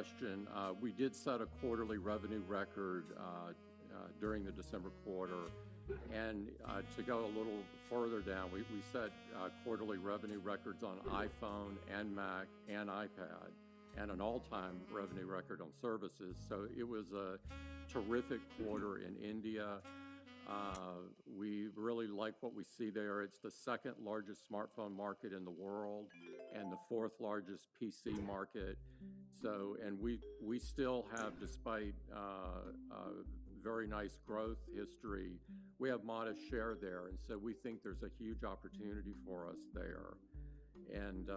question. We did set a quarterly revenue record during the December quarter. And to go a little further down, we set quarterly revenue records on iPhone and Mac and iPad, and an all-time revenue record on services. So it was a terrific quarter in India. We really like what we see there. It's the second largest smartphone market in the world and the fourth largest PC market. So, and we still have, despite very nice growth history, we have modest share there. And so we think there's a huge opportunity for us there. And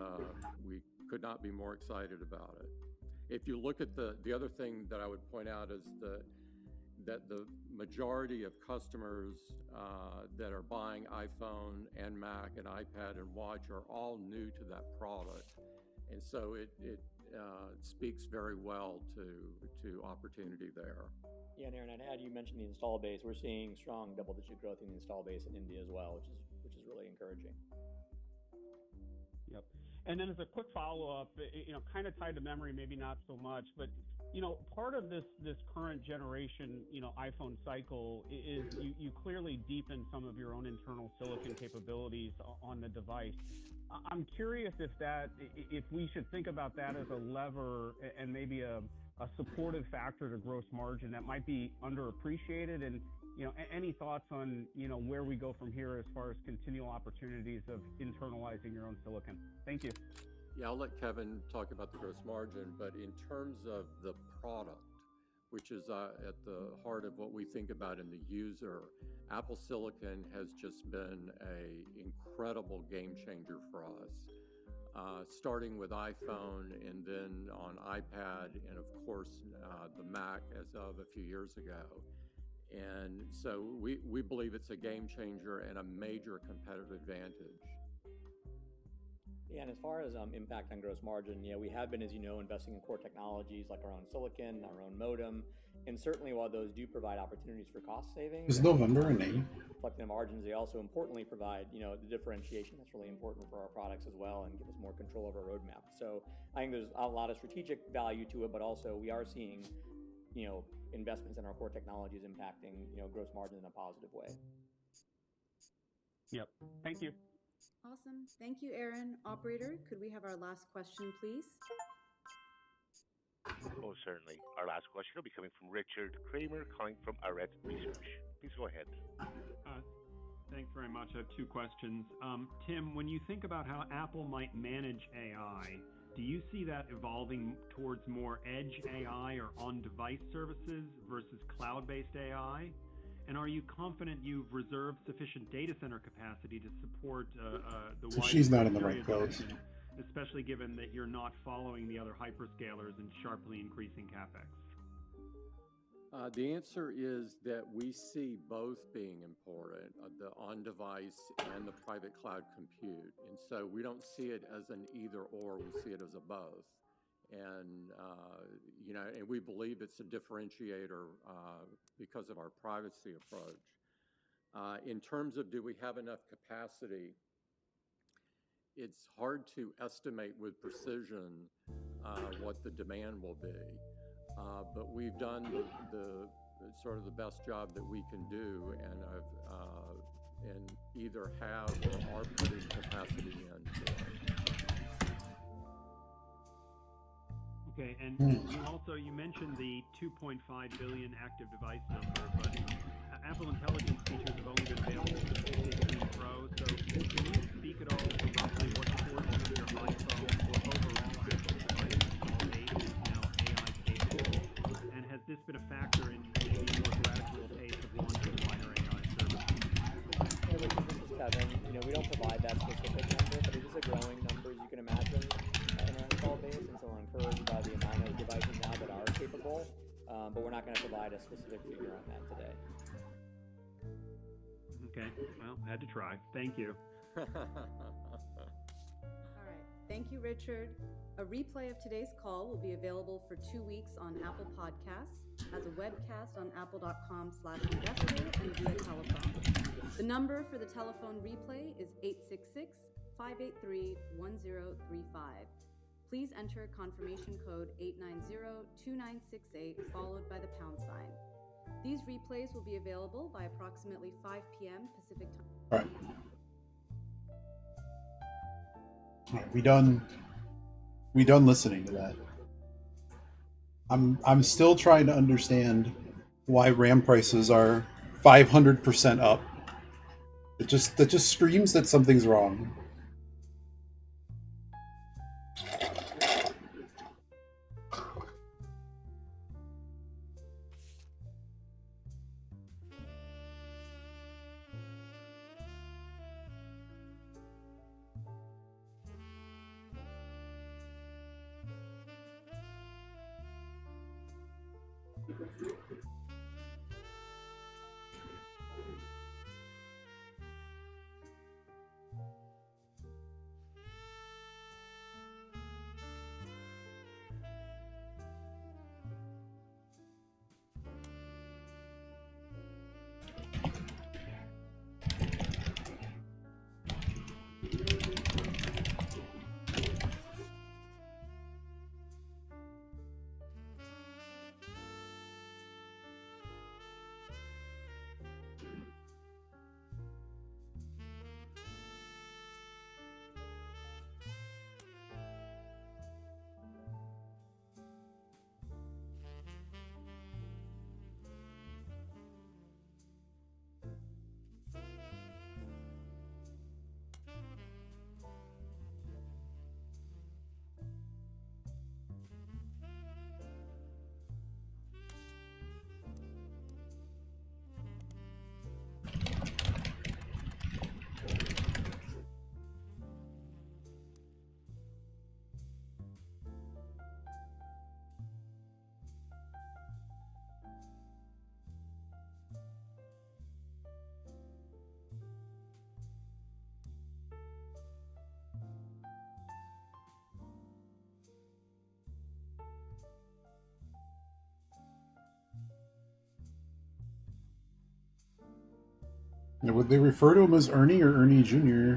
we could not be more excited about it. If you look at the other thing that I would point out is that the majority of customers that are buying iPhone and Mac and iPad and Watch are all new to that product. And so it speaks very well to opportunity there. Yeah, and Aaron, I'd add, you mentioned the install base. We're seeing strong double-digit growth in the install base in India as well, which is really encouraging. Yep. And then as a quick follow-up, kind of tied to memory, maybe not so much, but part of this current generation, iPhone cycle is you clearly deepen some of your own internal silicon capabilities on the device. I'm curious if we should think about that as a lever and maybe a supportive factor to gross margin that might be underappreciated, and any thoughts on where we go from here as far as continual opportunities of internalizing your own silicon? Thank you. Yeah, I'll let Kevin talk about the gross margin, but in terms of the product, which is at the heart of what we think about in the user, Apple Silicon has just been an incredible game changer for us, starting with iPhone and then on iPad and, of course, the Mac as of a few years ago. And so we believe it's a game changer and a major competitive advantage. Yeah, and as far as impact on gross margin, we have been, as you know, investing in core technologies like our own silicon, our own modem, and certainly while those do provide opportunities for cost savings, is November a name? Reflecting the margins, they also importantly provide, the differentiation that's really important for our products as well, and give us more control over our roadmap. So I think there's a lot of strategic value to it, but also we are seeing, investments in our core technologies impacting, gross margin in a positive way. Yep. Thank you. Awesome. Thank you, Aaron. Operator, could we have our last question, please? Oh, certainly. Our last question will be coming from Richard Kramer, calling from Arete Research. Please go ahead. Thanks very much. I have two questions. Tim, when you think about how Apple might manage AI, do you see that evolving towards more edge AI or on-device services versus cloud-based AI? And are you confident you've reserved sufficient data center capacity to support the So she's not in the right adoption, place. especially given that you're not following the other hyperscalers and sharply increasing CapEx? The answer is that we see both being important, the on-device and the private cloud compute. And so we don't see it as an either or, we see it as a both. And, and we believe it's a differentiator because of our privacy approach. In terms of do we have enough capacity, it's hard to estimate with precision what the demand will be. But we've done the sort of the best job that we can do, and either have or are putting capacity in. Okay, and you mentioned the 2.5 billion active device number, but Apple Intelligence features have only been available for the pt3 Pro, so can you speak at all to roughly what portion of your iPhone or overall Apple device install base is now AI capable? And has this been a factor in maybe a more gradual pace of launching wider AI services? Hey, Richard, this is Kevin. We don't provide that specific number, but it is a growing number, as you can imagine, in our install base, and so we're encouraged by the amount of devices now that are capable, but we're not going to provide a specific figure on that today. Okay, well, I had to try. Thank you. All right. Thank you, Richard. A replay of today's call will be available for 2 weeks on Apple Podcasts, as a webcast on apple.com/investor, and via telephone. The number for the telephone replay is 866-583-1035. please enter confirmation code 890-2968 followed by the pound sign. These replays will be available by approximately 5 p.m. Pacific time. All right. All right, we done listening to that. I'm still trying to understand why RAM prices are 500% up. That just screams that something's wrong. Now, would they refer to him as Ernie or Ernie Jr.?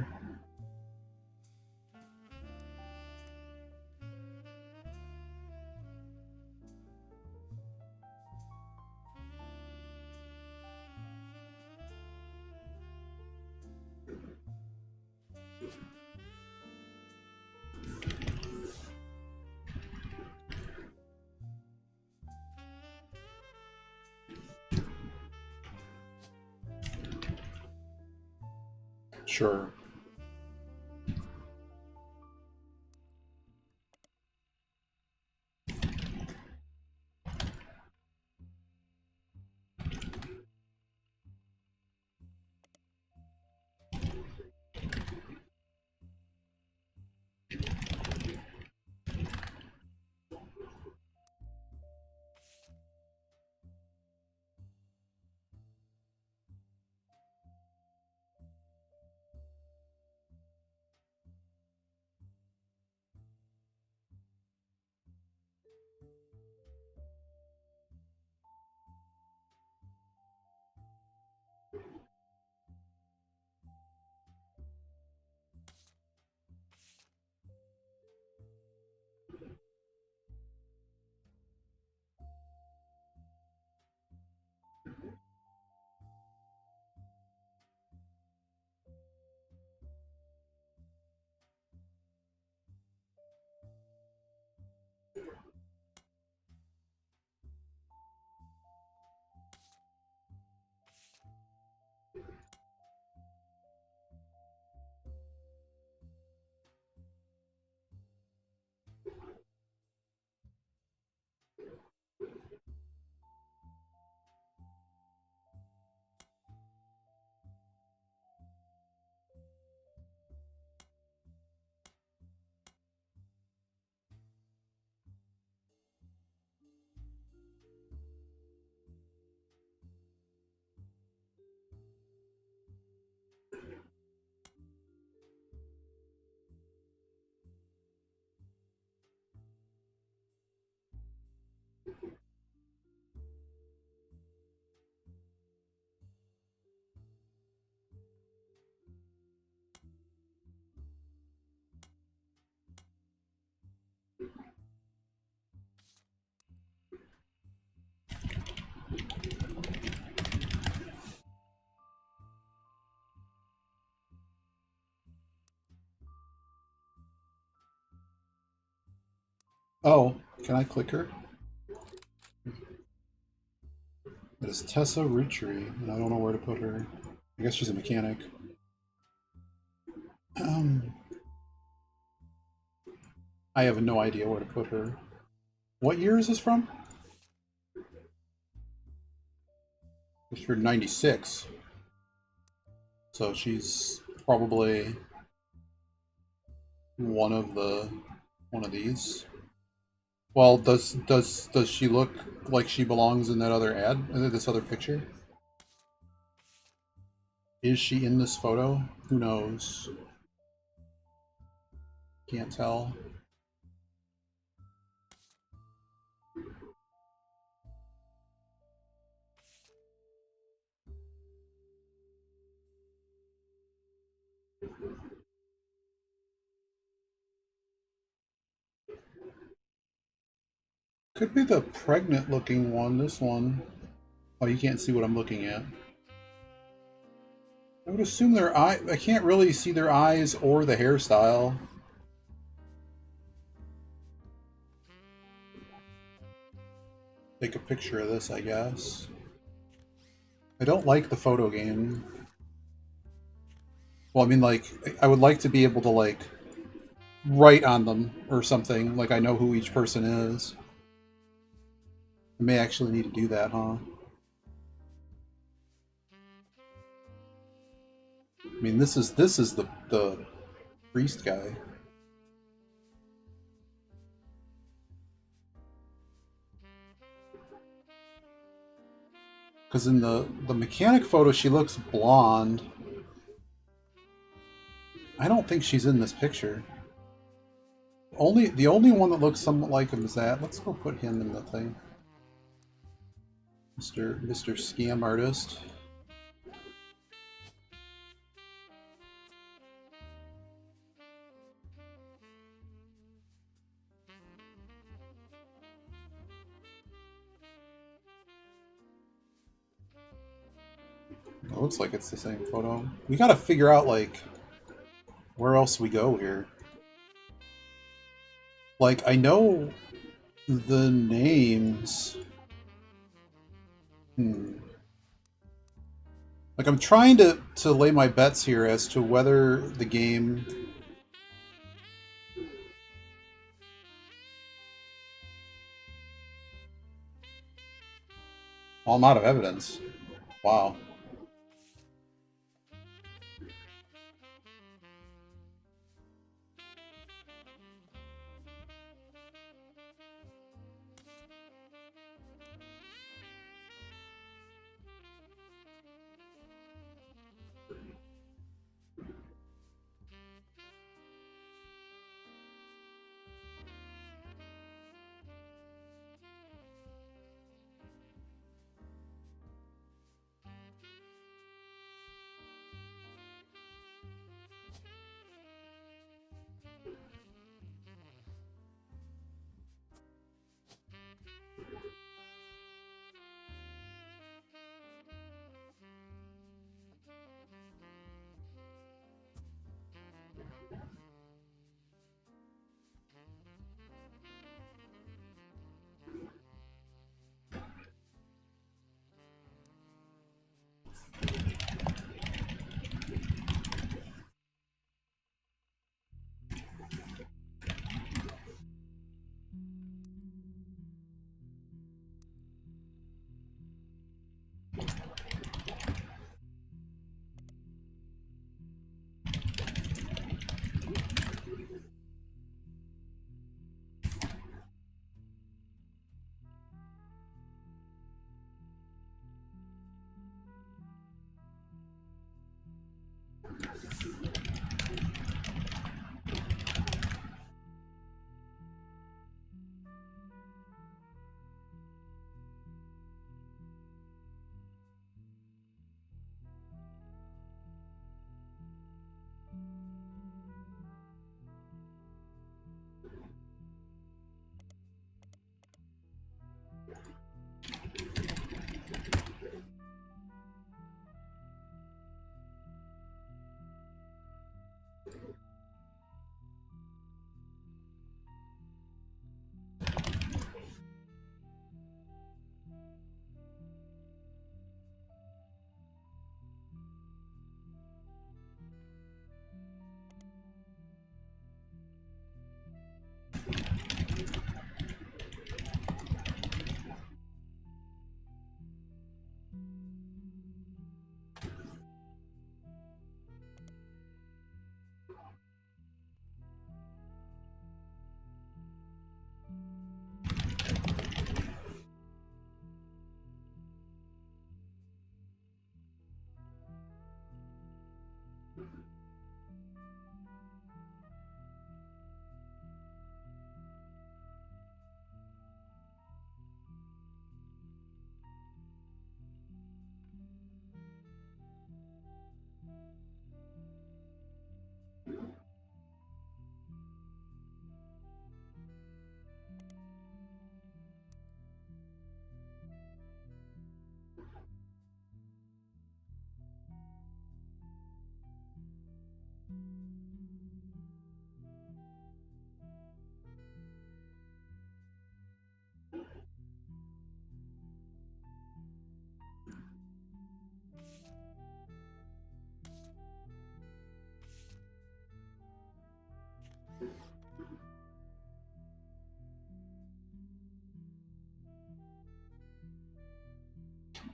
Sure. Oh, can I click her? It is Tessa Ritchie, and I don't know where to put her. I guess she's a mechanic. I have no idea where to put her. What year is this from? It's from 96. So she's probably one of these. Well, does she look like she belongs in that other ad? This other picture? Is she in this photo? Who knows? Can't tell. Could be the pregnant looking one, this one. Oh, you can't see what I'm looking at. I would assume their eye, I can't really see their eyes or the hairstyle. Take a picture of this, I guess. I don't like the photo game. Well, I mean, like, I would like to be able to, like, write on them or something. Like, I know who each person is. I may actually need to do that, huh? I mean, this is the priest guy. Because in the mechanic photo, she looks blonde. I don't think she's in this picture. The only one that looks somewhat like him is that. Let's go put him in the thing. Mr. Scam Artist. It looks like it's the same photo. We gotta figure out, like, where else we go here. Like, I know the names. Like, I'm trying to lay my bets here as to whether the game... Well, I'm out of evidence. Wow.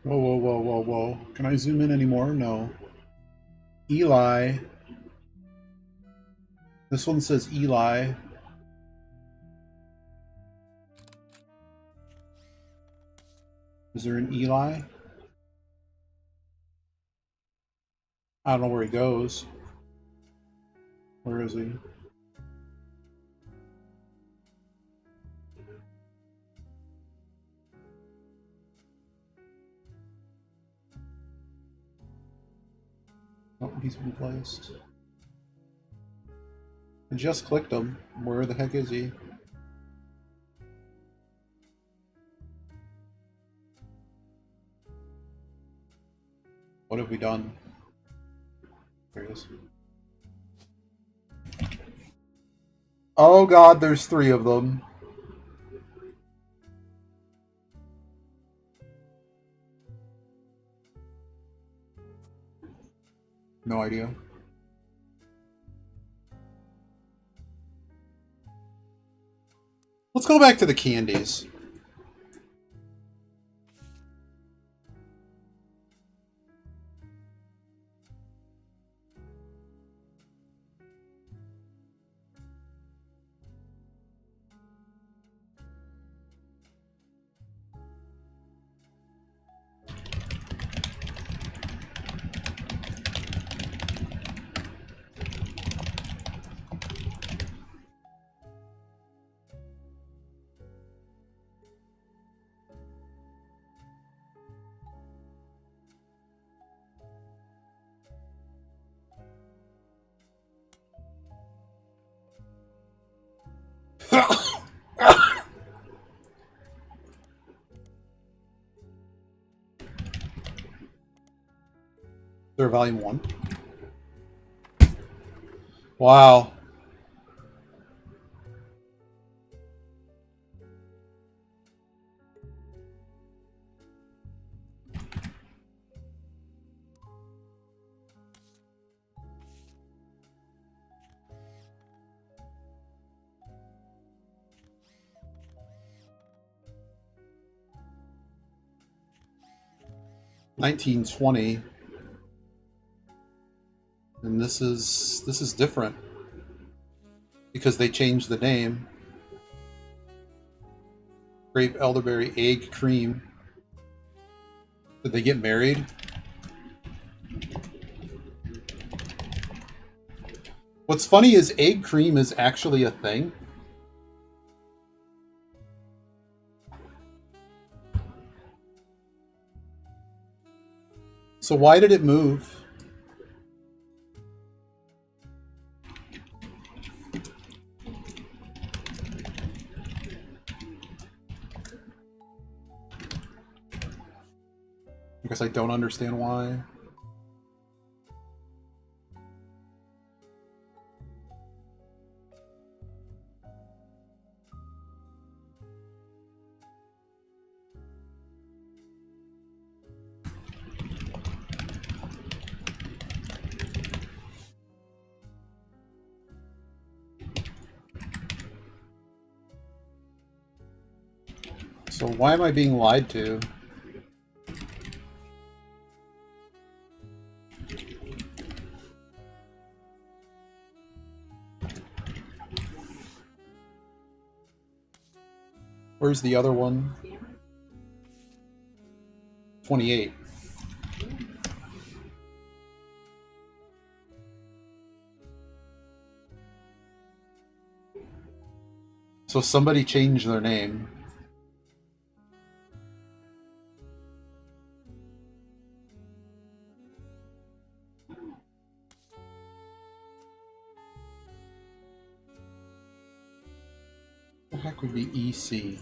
Whoa, whoa, whoa, whoa, whoa. Can I zoom in anymore? No. Eli. This one says Eli. Is there an Eli? I don't know where he goes. Where is he? Oh, he's been placed. I just clicked him. Where the heck is he? What have we done? There he is. Oh god, there's 3 of them. No idea. Let's go back to the candies. They're volume 1. Wow. $19.20. And this is different because they changed the name. Grape elderberry egg cream. Did they get married? What's funny is egg cream is actually a thing. So why did it move? I guess I don't understand why. So why am I being lied to? Where's the other one? 28. So somebody changed their name. What the heck would be EC?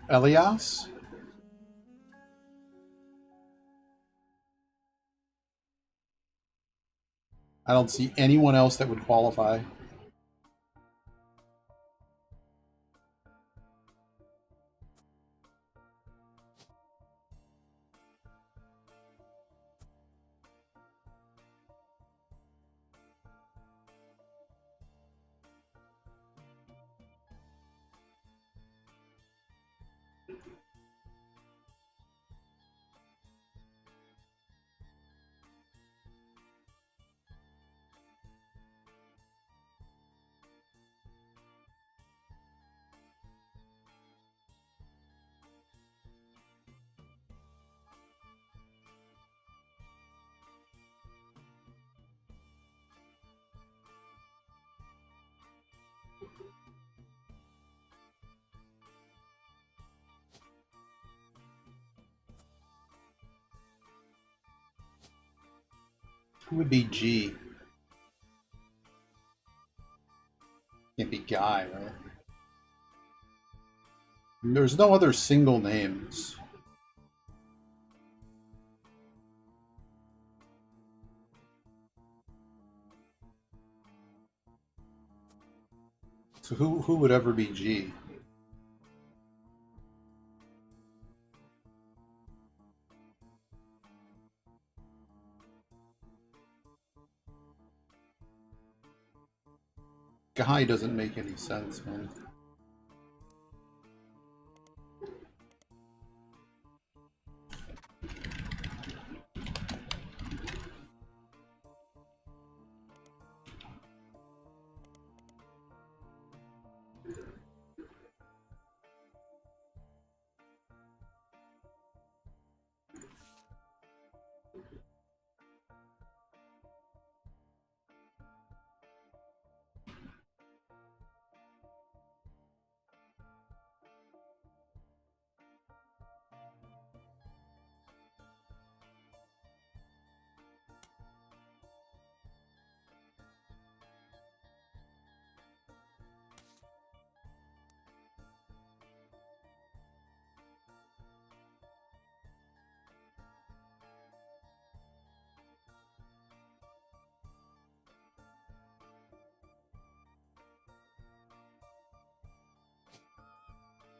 Elias? I don't see anyone else that would qualify. Who would be G? Can't be Guy, right? And there's no other single names. So who would ever be G? Guy doesn't make any sense, man.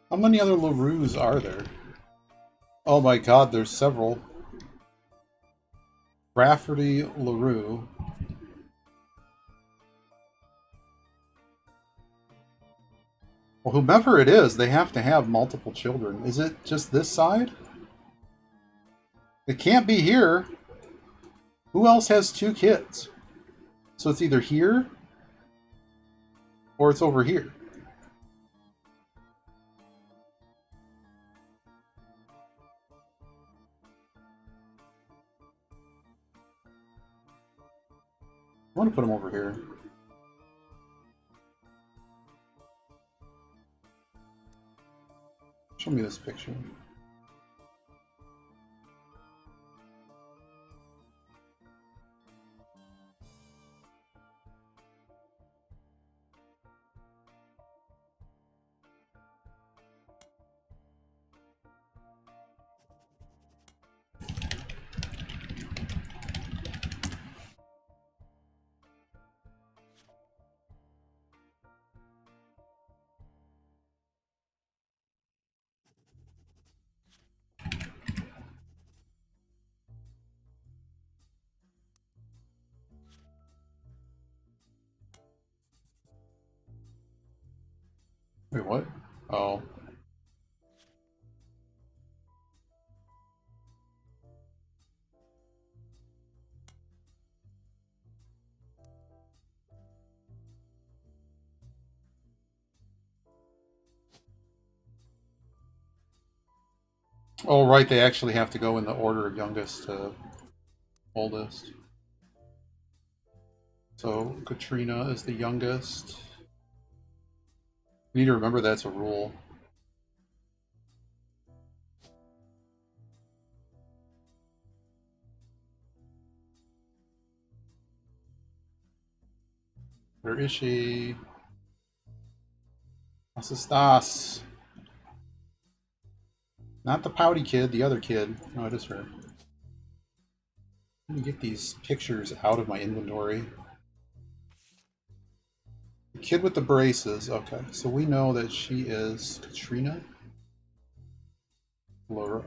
How many other LaRues are there? Oh my god, there's several. Rafferty LaRue. Well, whomever it is, they have to have multiple children. Is it just this side? It can't be here. Who else has 2 kids? So it's either here or it's over here. I want to put him over here. Show me this picture. Wait, what? Oh. Oh, right, they actually have to go in the order of youngest to oldest. So Katrina is the youngest. You need to remember that's a rule. Where is she? ¿Dónde estás? Not the pouty kid, the other kid. No, it is her. Let me get these pictures out of my inventory. The kid with the braces. Okay, so we know that she is Katrina Laura.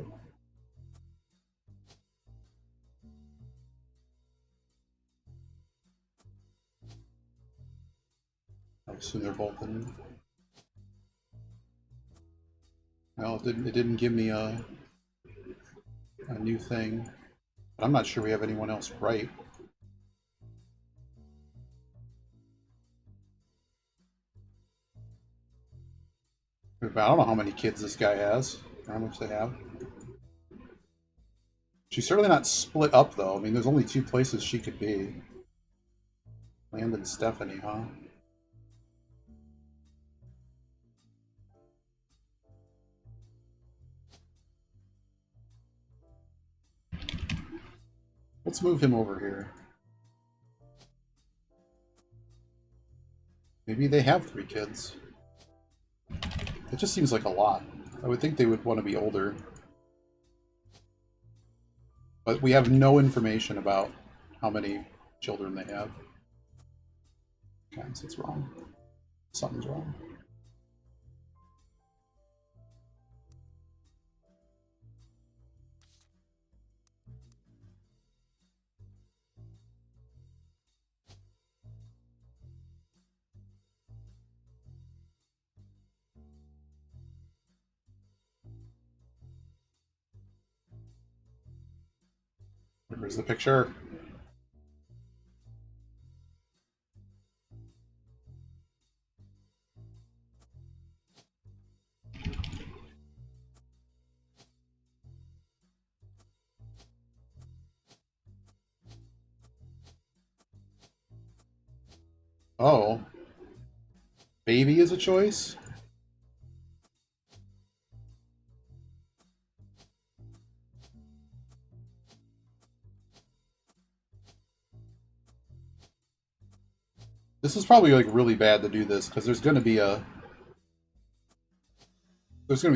I assume they're both in. Well, it didn't give me a new thing. But I'm not sure we have anyone else right. I don't know how many kids this guy has, or how much they have. She's certainly not split up, though. I mean, there's only 2 places she could be. Landon Stephanie, huh? Let's move him over here. Maybe they have 3 kids. It just seems like a lot. I would think they would want to be older. But we have no information about how many children they have. Okay, so it's wrong. Something's wrong. Where's the picture? Oh. Baby is a choice? This is probably like really bad to do this because there's gonna be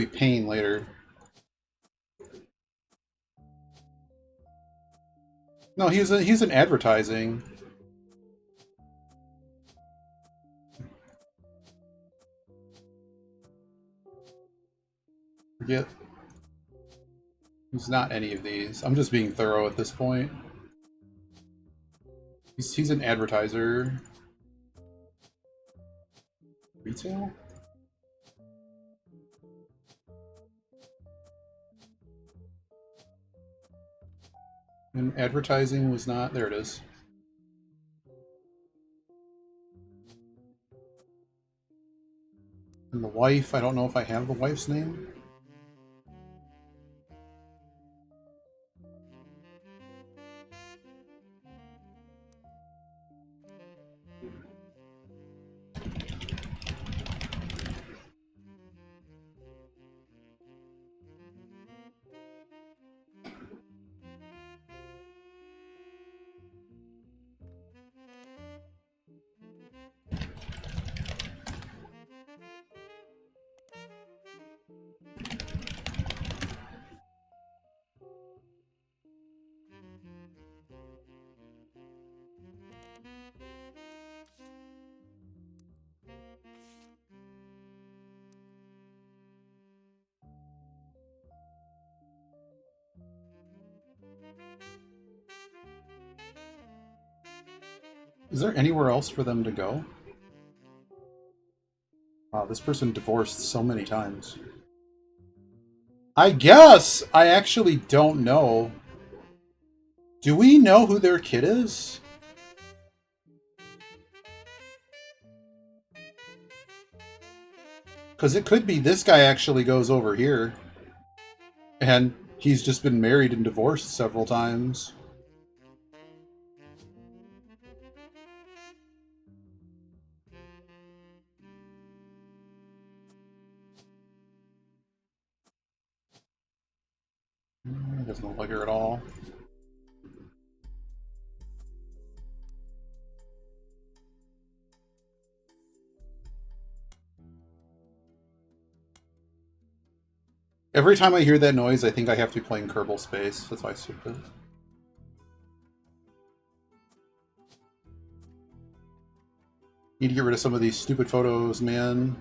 pain later. No, he's in advertising. Forget. He's not any of these. I'm just being thorough at this point. He's an advertiser. Retail? And advertising was not. There it is. And the wife, I don't know if I have the wife's name. Is there anywhere else for them to go? Wow, this person divorced so many times. I guess! I actually don't know. Do we know who their kid is? Because it could be this guy actually goes over here. And he's just been married and divorced several times. Doesn't look like her at all. Every time I hear that noise, I think I have to be playing Kerbal Space. That's why I skipped it. Need to get rid of some of these stupid photos, man.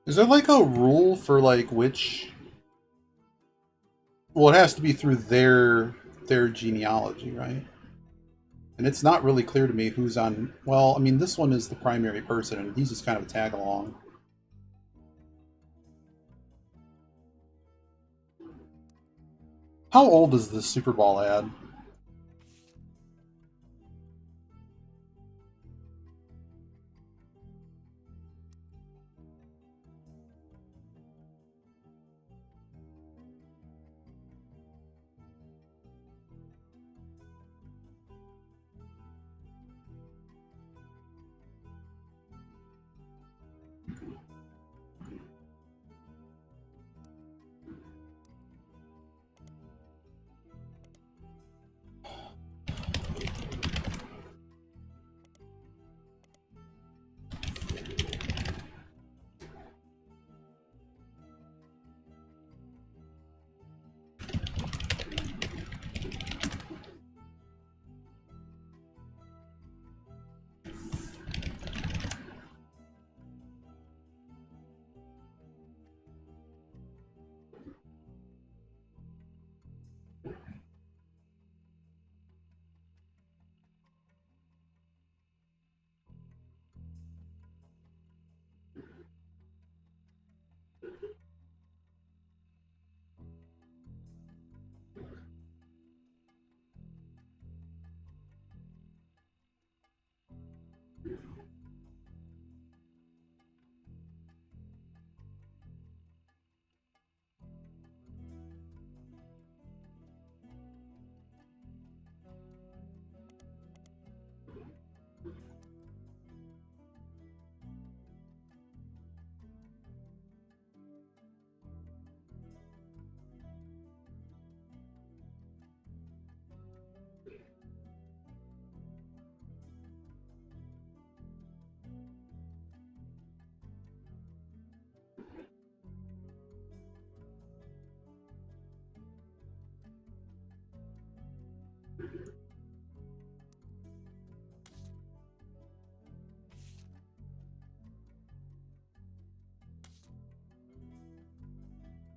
Is there like a rule for like which? Well, it has to be through their genealogy, right? And it's not really clear to me who's on. Well, I mean, this one is the primary person, and he's just kind of a tag along. How old is this Super Bowl ad?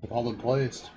They've all been placed.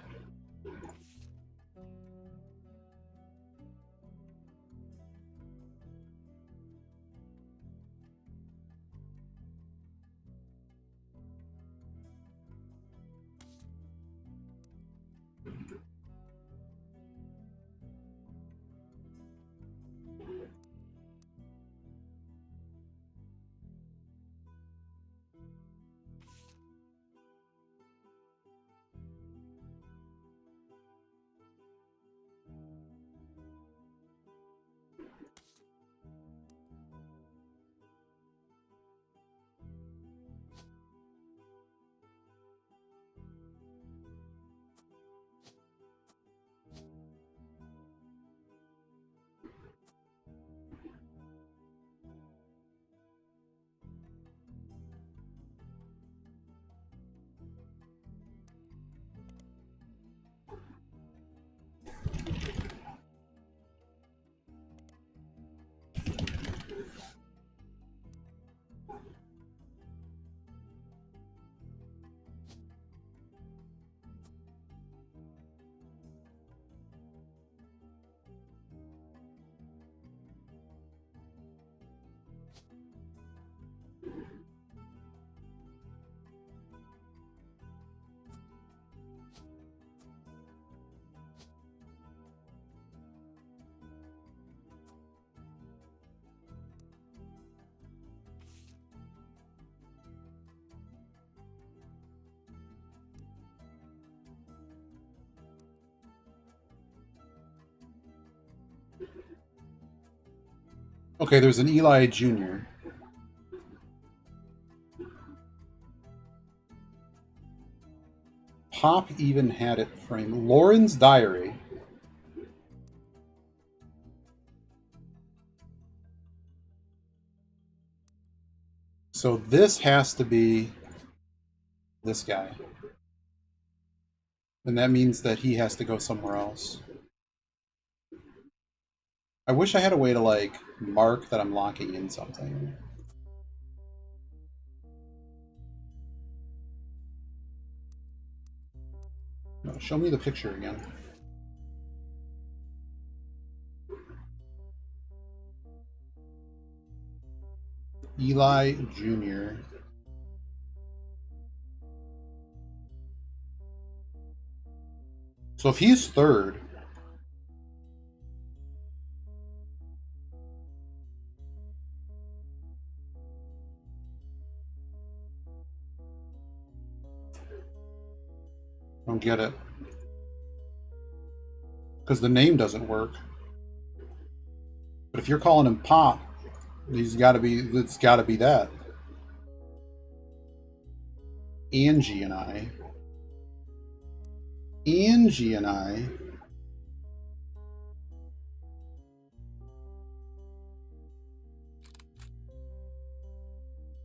Okay, there's an Eli Jr. Pop even had it framed. Lauren's Diary. So this has to be this guy. And that means that he has to go somewhere else. I wish I had a way to, like, mark that I'm locking in something. No, show me the picture again. Eli Jr. So if he's third, I don't get it. Because the name doesn't work. But if you're calling him Pop, it's gotta be that. Angie and I.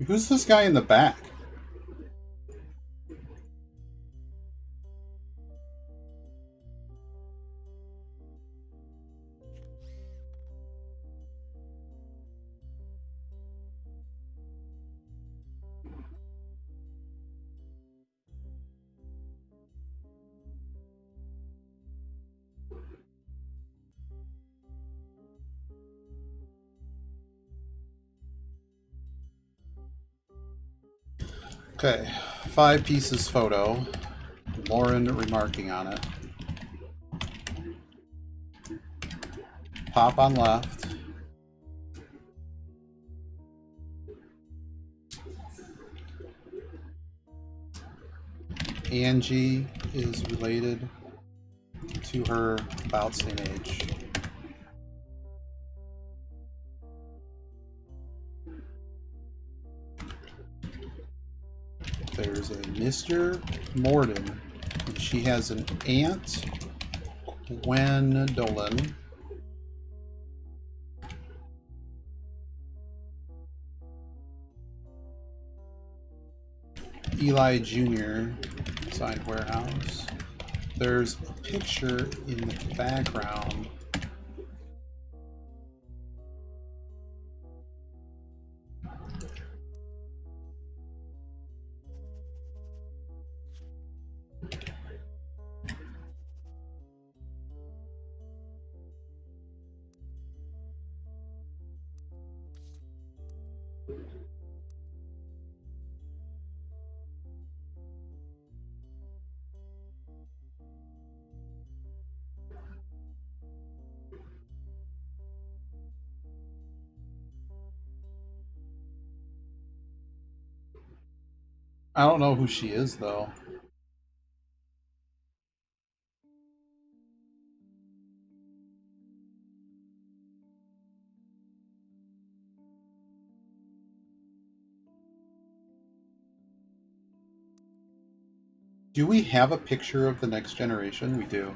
Who's this guy in the back? Okay, 5 pieces photo. Lauren remarking on it. Pop on left. Angie is related to her about same age. There's a Mr. Morden, and she has an aunt, Gwendolyn. Eli Jr. Side warehouse. There's a picture in the background. I don't know who she is, though. Do we have a picture of the next generation? We do.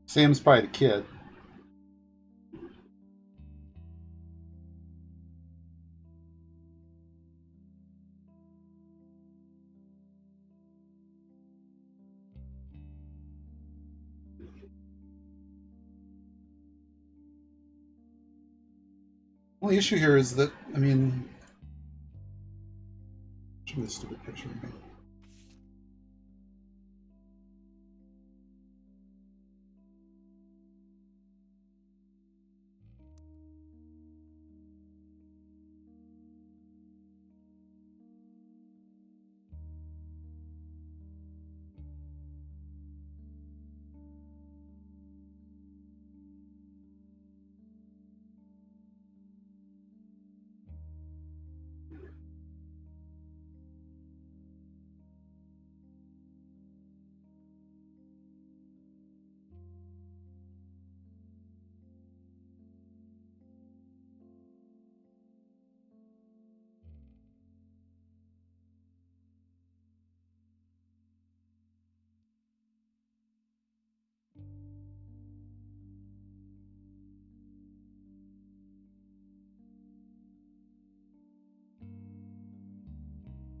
Sam's probably the kid. Well, the issue here is that, I mean, show me this stupid picture of me.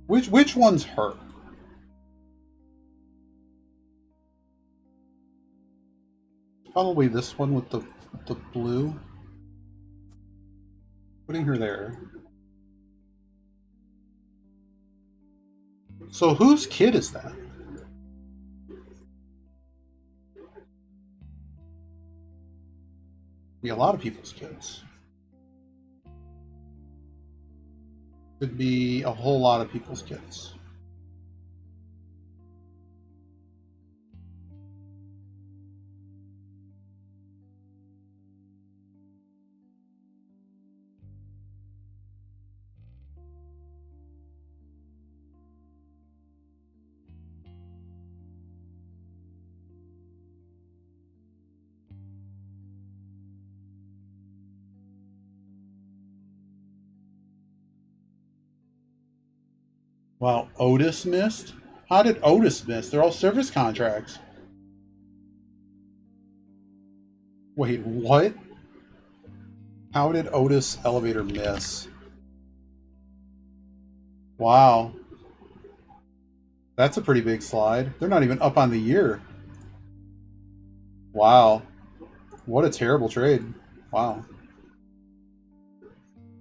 Which one's her? Probably this one with the blue. Putting her there. So whose kid is that? Be a lot of people's kids. Could be a whole lot of people's kids. Wow, Otis missed? How did Otis miss? They're all service contracts. Wait, what? How did Otis elevator miss? Wow. That's a pretty big slide. They're not even up on the year. Wow. What a terrible trade. Wow.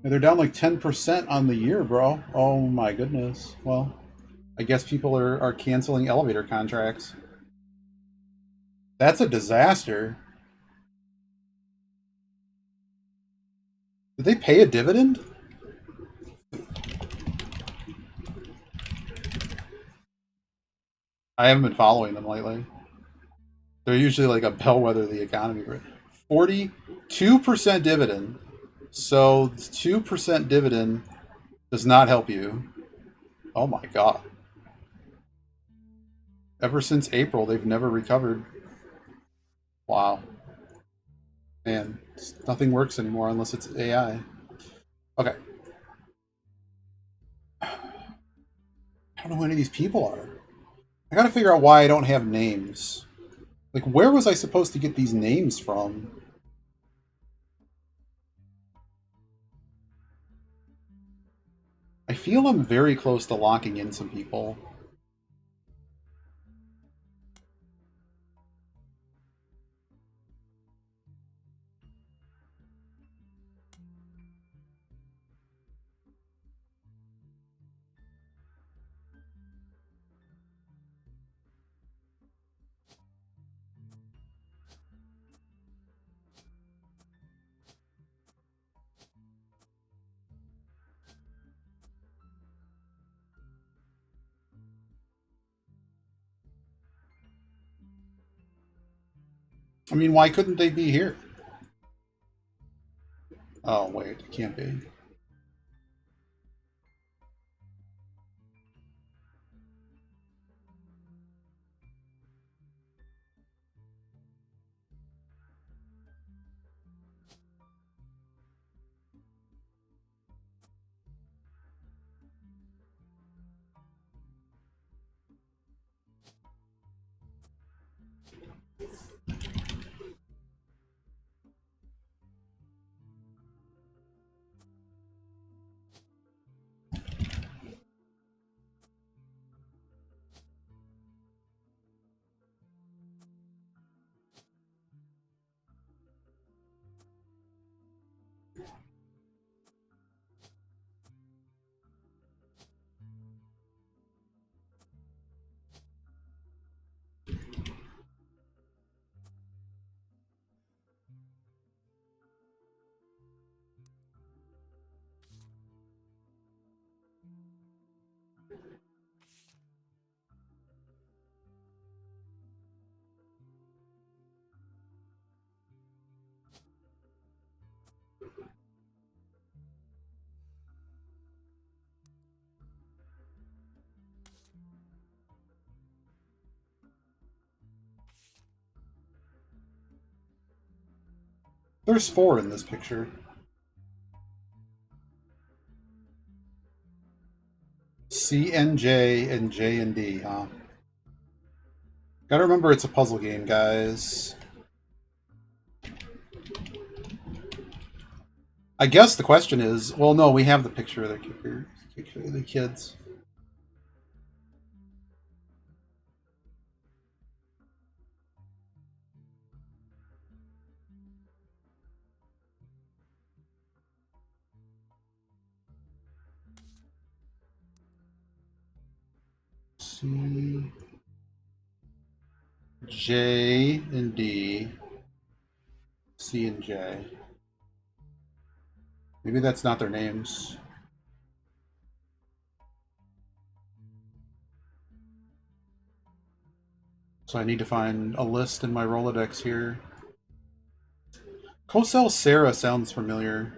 They're down like 10% on the year, bro. Oh my goodness. Well, I guess people are canceling elevator contracts. That's a disaster. Did they pay a dividend? I haven't been following them lately. They're usually like a bellwether of the economy. 42% dividend. So 2% dividend does not help you. Oh my god. Ever since April, they've never recovered. Wow. Man, nothing works anymore unless it's AI. Okay. I don't know who any of these people are. I gotta figure out why I don't have names. Like, where was I supposed to get these names from? I feel I'm very close to locking in some people. I mean, why couldn't they be here? Oh, wait, it can't be. There's 4 in this picture. C and J and J and D, huh? Gotta remember it's a puzzle game, guys. I guess the question is, well, no, we have the picture of the kids. C, J, and D. C and J. Maybe that's not their names. So I need to find a list in my Rolodex here. Kosel Sarah sounds familiar.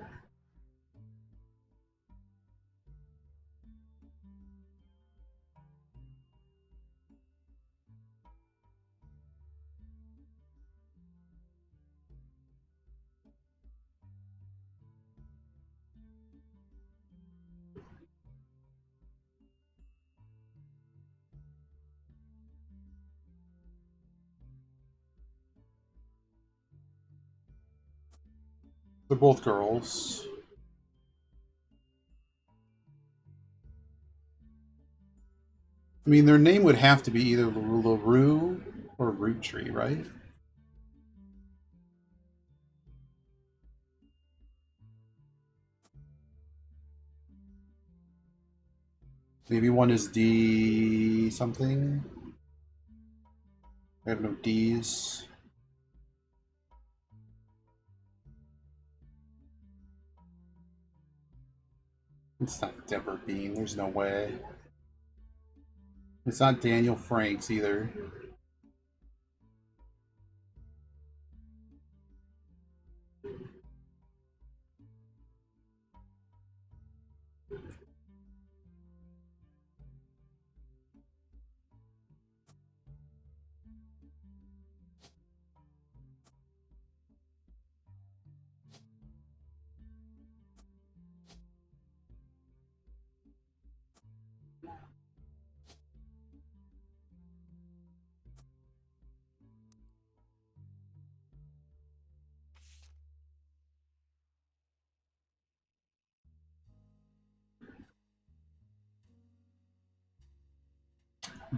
They're both girls. I mean, their name would have to be either LaRue or Roottree, right? Maybe one is D something. I have no D's. It's not Deborah Bean. There's no way. It's not Daniel Franks either.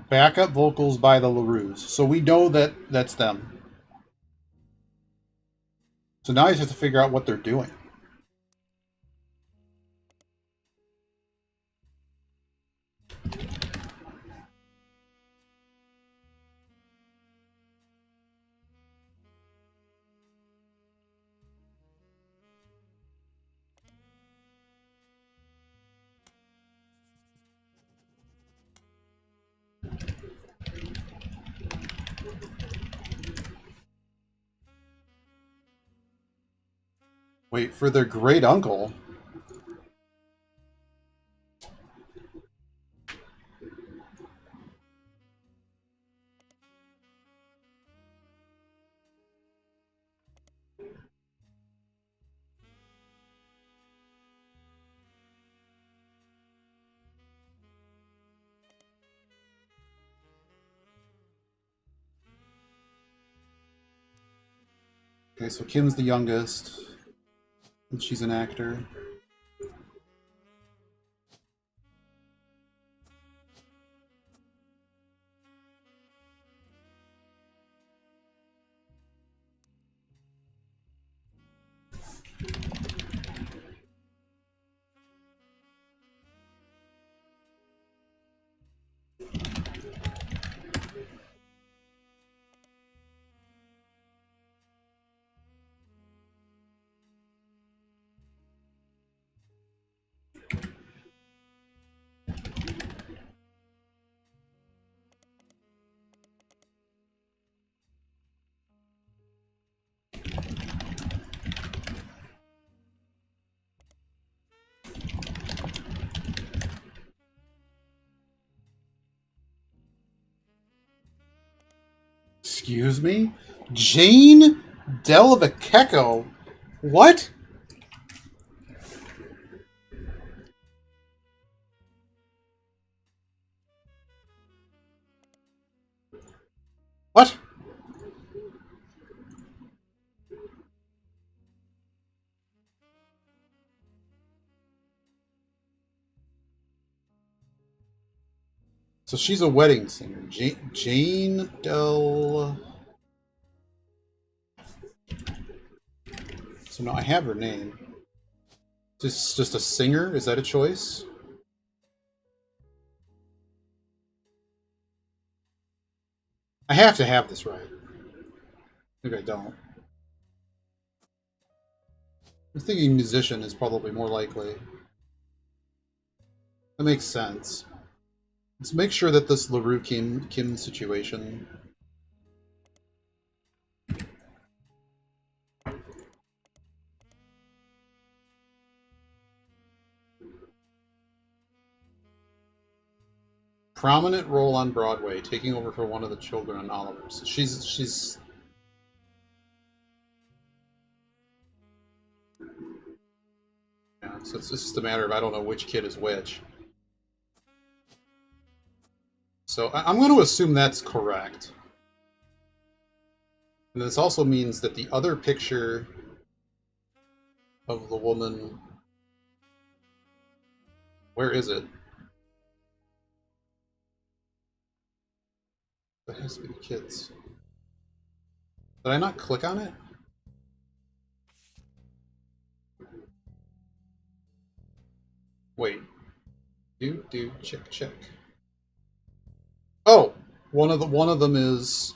Backup vocals by the LaRues. So we know that that's them. So now I just have to figure out what they're doing. Wait, for their great uncle? Okay, so Kim's the youngest, and she's an actor. Excuse me? Jane Delvecchio? What? What? So she's a wedding singer. Jane Del... So no, I have her name. Just a singer? Is that a choice? I have to have this right. Maybe I don't. I'm thinking musician is probably more likely. That makes sense. Let's make sure that this LaRue Kim situation... Prominent role on Broadway, taking over for one of the children on Oliver's. She's... Yeah, so it's just a matter of I don't know which kid is which. So I'm going to assume that's correct. And this also means that the other picture of the woman... Where is it? That has to be the kids. Did I not click on it? Wait. Check. Oh! One of them is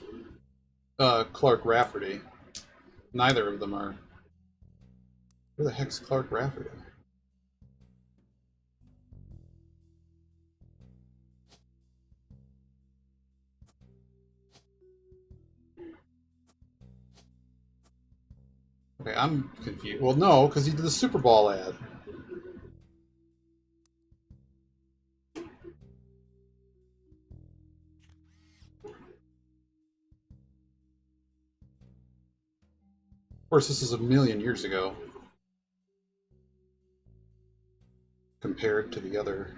Clark Rafferty. Neither of them are. Where the heck's Clark Rafferty? Okay, I'm confused. Well, no, because he did the Super Bowl ad. Of course, this is a million years ago compared to the other.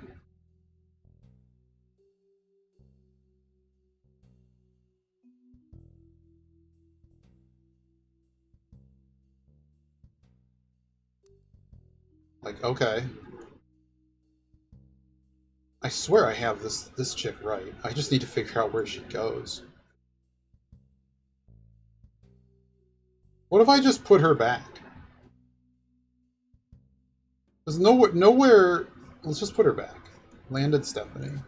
Like, okay. I swear I have this chick right. I just need to figure out where she goes. What if I just put her back? There's nowhere. Let's just put her back. Landed Stephanie.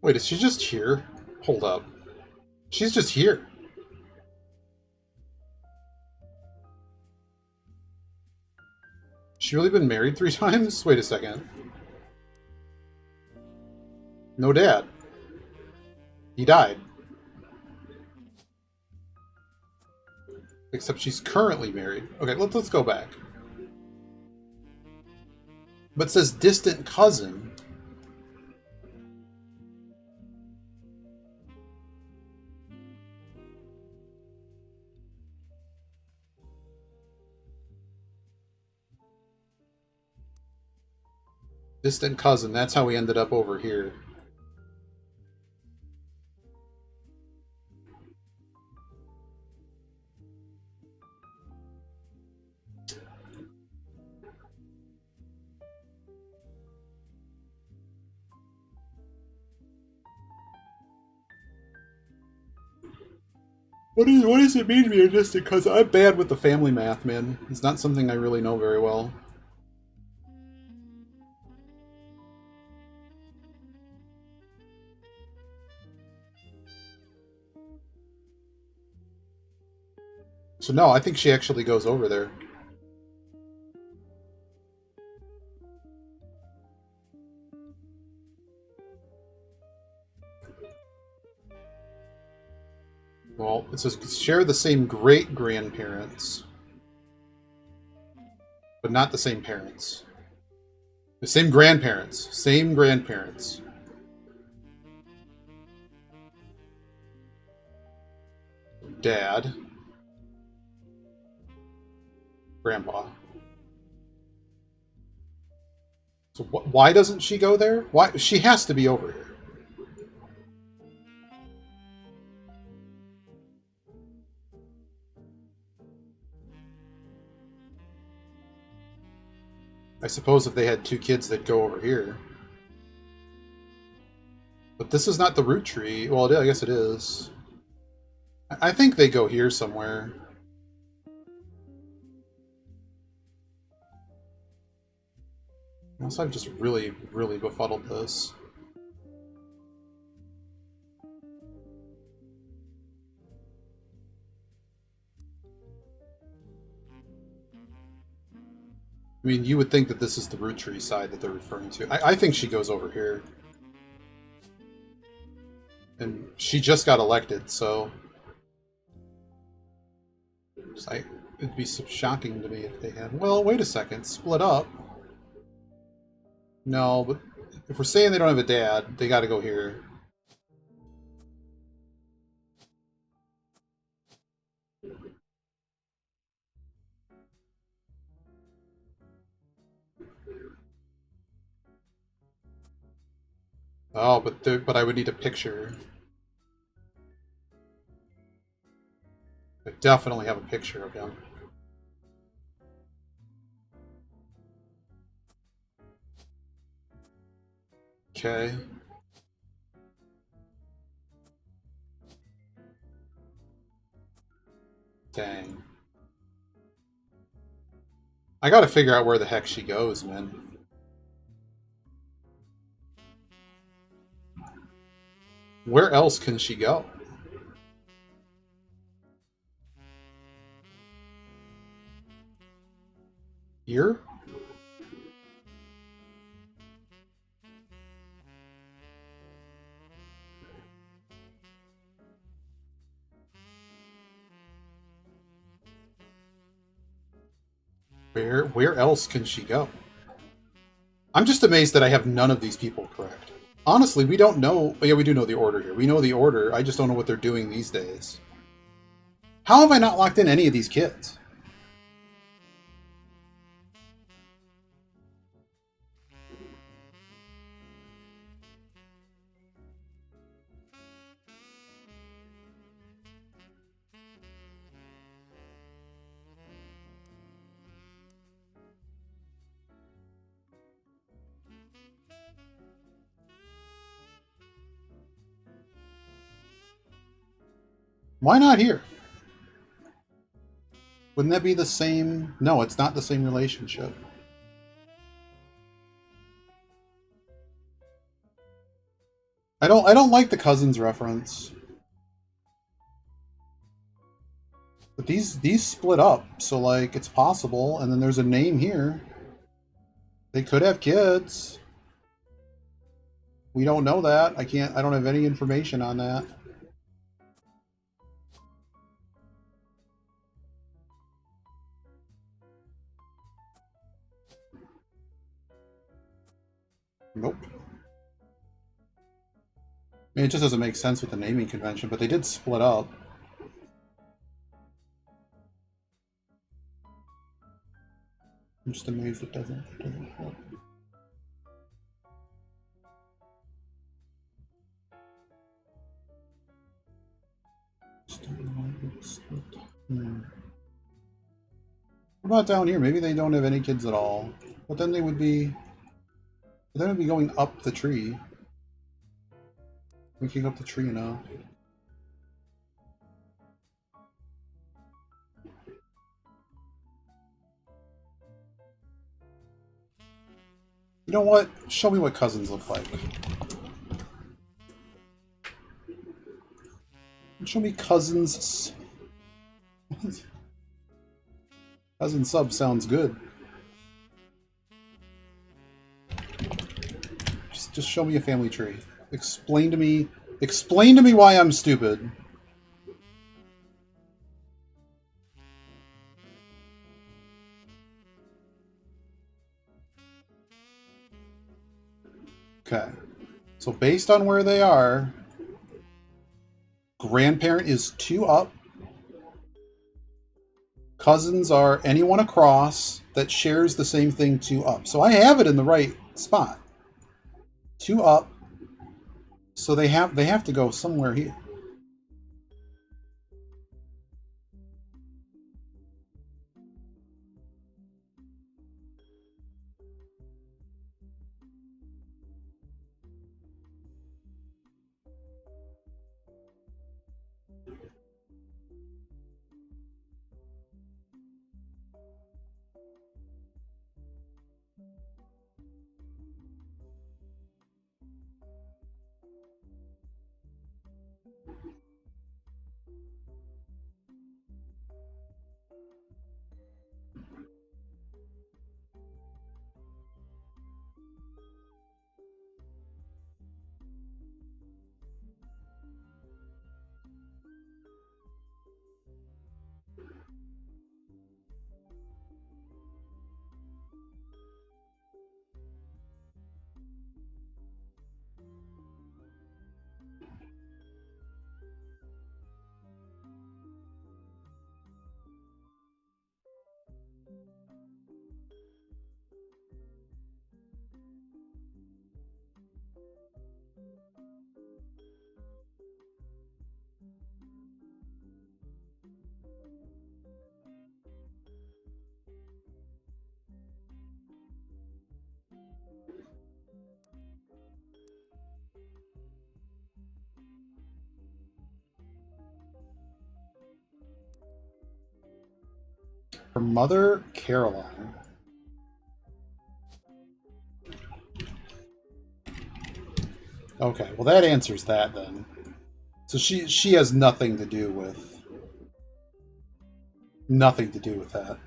Wait, is she just here? Hold up. She's just here. She really been married 3 times? Wait a second. No dad. He died. Except she's currently married. Okay, let's go back. But it says distant cousin. Distant cousin, that's how we ended up over here. What does it mean to be a distant cousin? I'm bad with the family math, man. It's not something I really know very well. So no, I think she actually goes over there. Well, it says share the same great-grandparents, but not the same parents. The same grandparents. Same grandparents. Dad. Grandpa. So why doesn't she go there? Why? She has to be over here. I suppose if they had 2 kids, they'd go over here. But this is not the root tree. Well, I guess it is. I think they go here somewhere. Unless I've just really, really befuddled this. I mean, you would think that this is the root tree side that they're referring to. I think she goes over here. And she just got elected, so... it'd be shocking to me if they had... Well, wait a second. Split up? No, but if we're saying they don't have a dad, they gotta go here. Oh, but I would need a picture. I definitely have a picture of him. Okay. Dang. I gotta figure out where the heck she goes, man. Where else can she go? Here? Where else can she go? I'm just amazed that I have none of these people correct. Honestly, we don't know... Yeah, we do know the order here. We know the order, I just don't know what they're doing these days. How have I not locked in any of these kids? Why not here? Wouldn't that be the same? No, it's not the same relationship. I don't like the cousins reference. But these split up, so like it's possible, and then there's a name here. They could have kids. We don't know that. I don't have any information on that. Nope. I mean, it just doesn't make sense with the naming convention, but they did split up. I'm just amazed it doesn't help. What about down here? Maybe they don't have any kids at all. But then they would be... Then would be going up the tree. Waking up the tree now. You know what? Show me what cousins look like. Show me cousins. Cousin sub sounds good. Just show me a family tree. Explain to me why I'm stupid. Okay. So based on where they are, grandparent is 2 up. Cousins are anyone across that shares the same thing 2 up. So I have it in the right spot. 2 up. So they have to go somewhere here. Her mother, Caroline. Okay, well that answers that then. So she has nothing to do with that.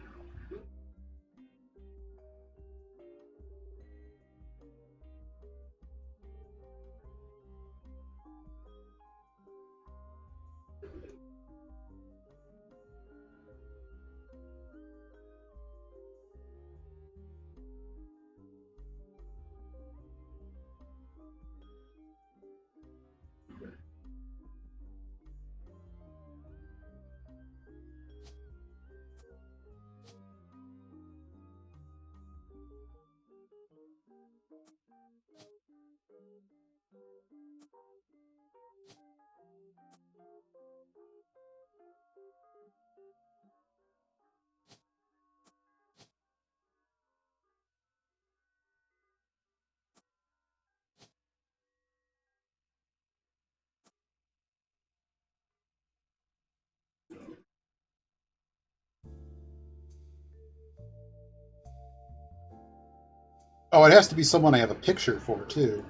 Oh, it has to be someone I have a picture for, too.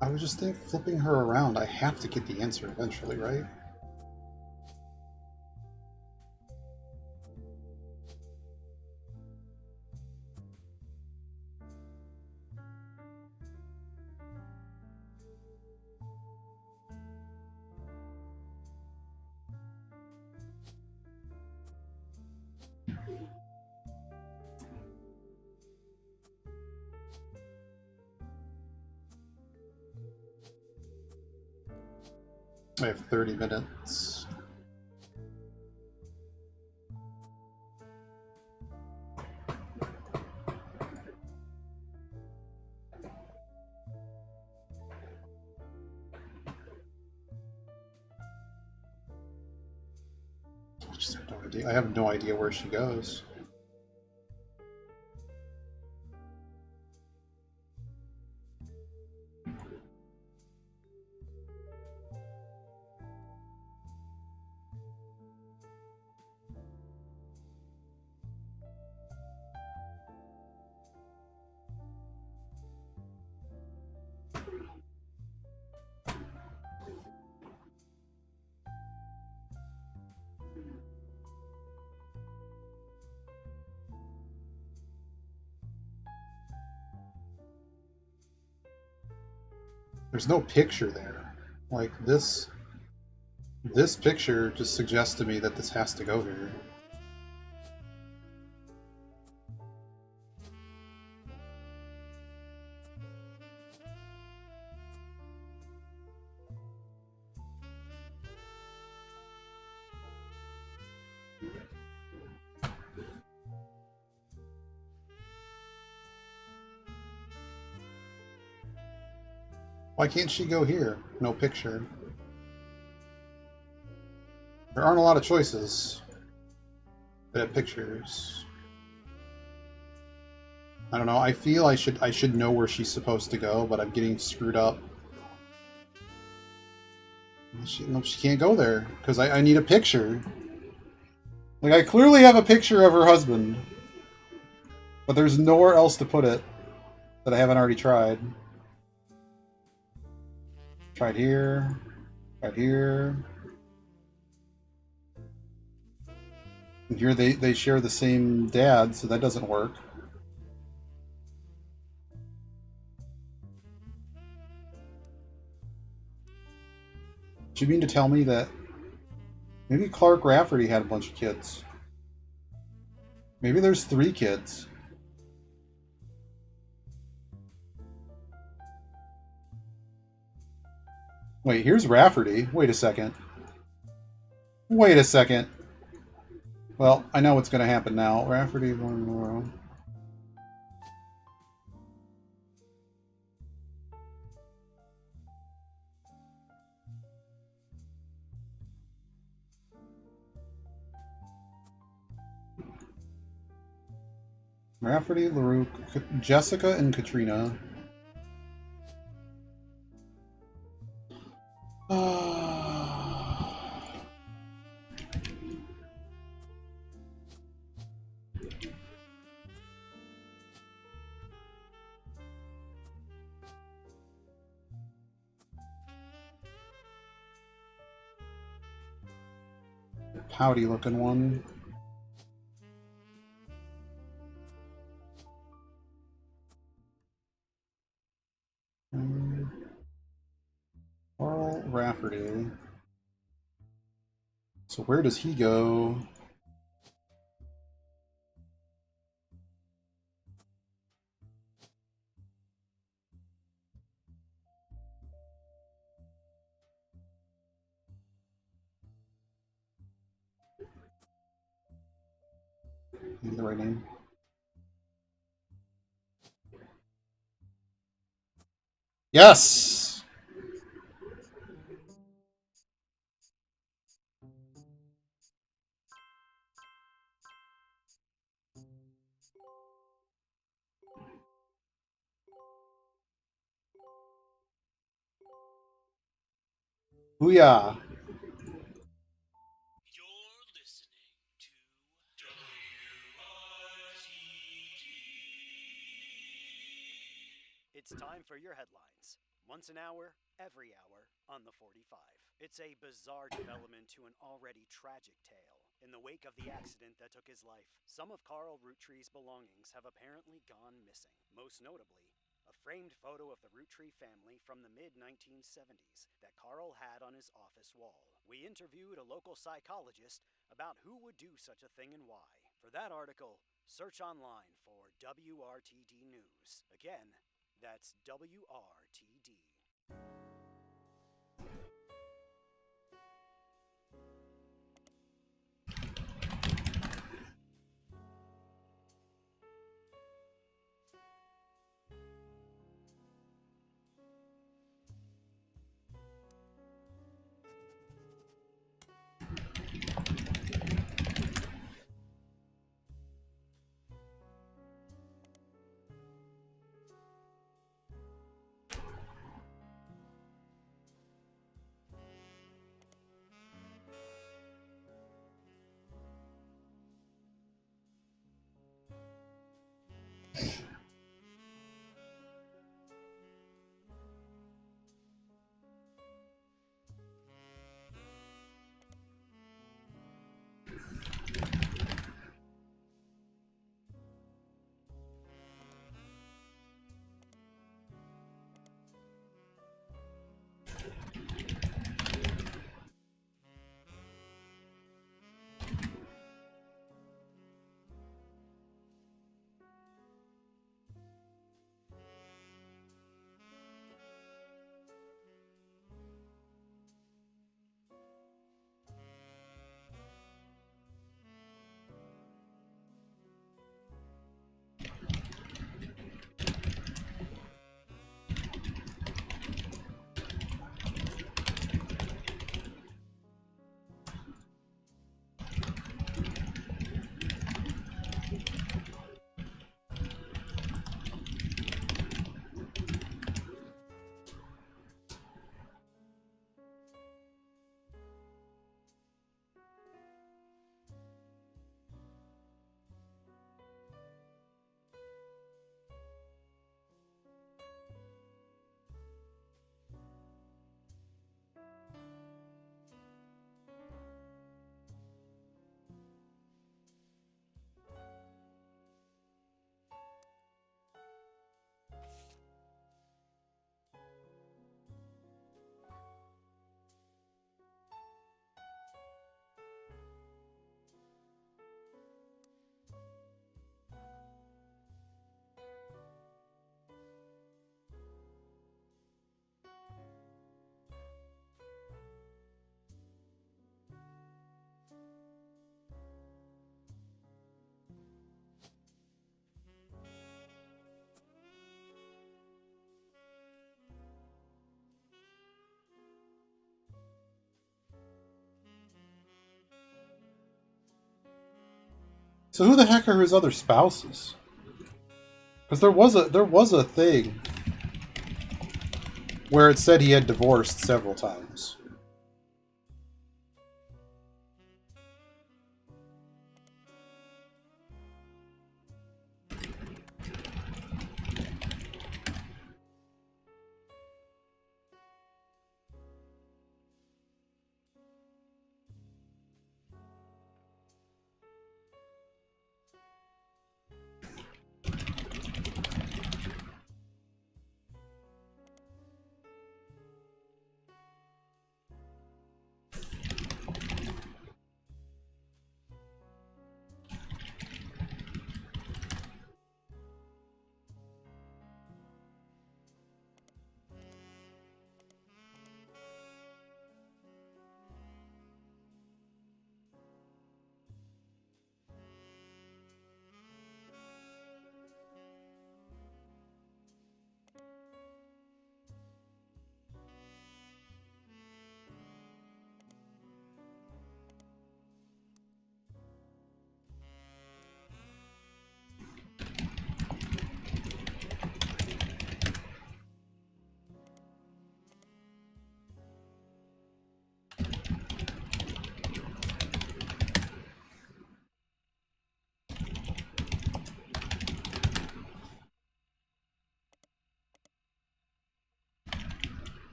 I was just flipping her around. I have to get the answer eventually, right? I have 30 minutes. I just have no idea. I have no idea where she goes. There's no picture there. Like this picture just suggests to me that this has to go here. Why can't she go here? No picture. There aren't a lot of choices that have pictures. I don't know. I feel I should know where she's supposed to go, but I'm getting screwed up. No, she can't go there because I need a picture. Like, I clearly have a picture of her husband, but there's nowhere else to put it that I haven't already tried. Tried here, tried here. And here they share the same dad, so that doesn't work. Do you mean to tell me that maybe Clark Rafferty had a bunch of kids? Maybe there's 3 kids. Wait, here's Rafferty. Wait a second. Wait a second. Well, I know what's going to happen now. Rafferty, one more. Rafferty, LaRue, Jessica, and Katrina. pouty looking one. Carl Rafferty. So where does he go? The right name. Yes! Booyah! You're listening to WRTD. It's time for your headlines. Once an hour, every hour, on the 45. It's a bizarre development to an already tragic tale. In the wake of the accident that took his life, some of Carl Roottree's belongings have apparently gone missing. Most notably, a framed photo of the Roottree family from the mid-1970s that Carl had on his office wall. We interviewed a local psychologist about who would do such a thing and why. For that article, search online for WRTD News. Again, that's WRTD. So who the heck are his other spouses? Because there was a thing where it said he had divorced several times.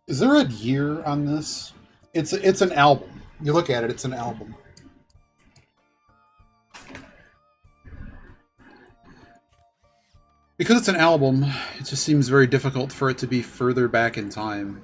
Is there a year on this? It's an album. You look at it, it's an album. Because it's an album, it just seems very difficult for it to be further back in time.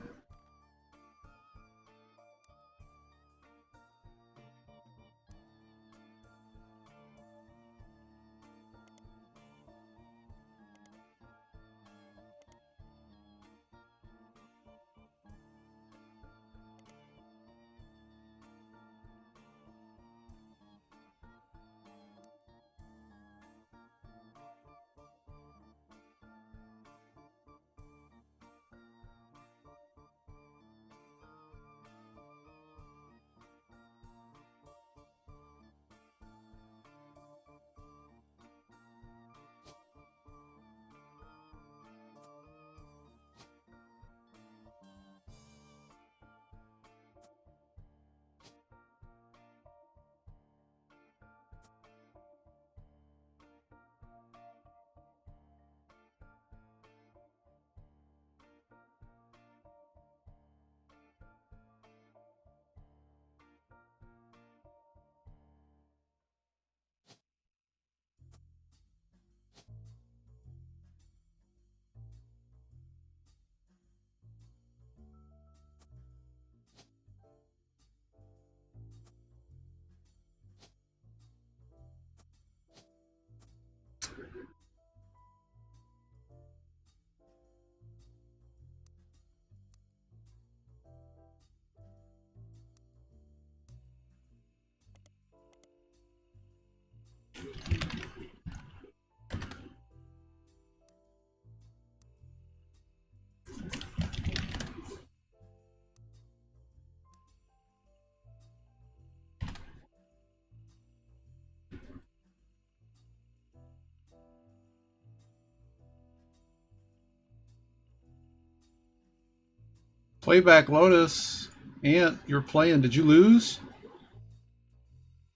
Playback Lotus. Ant, you're playing. Did you lose?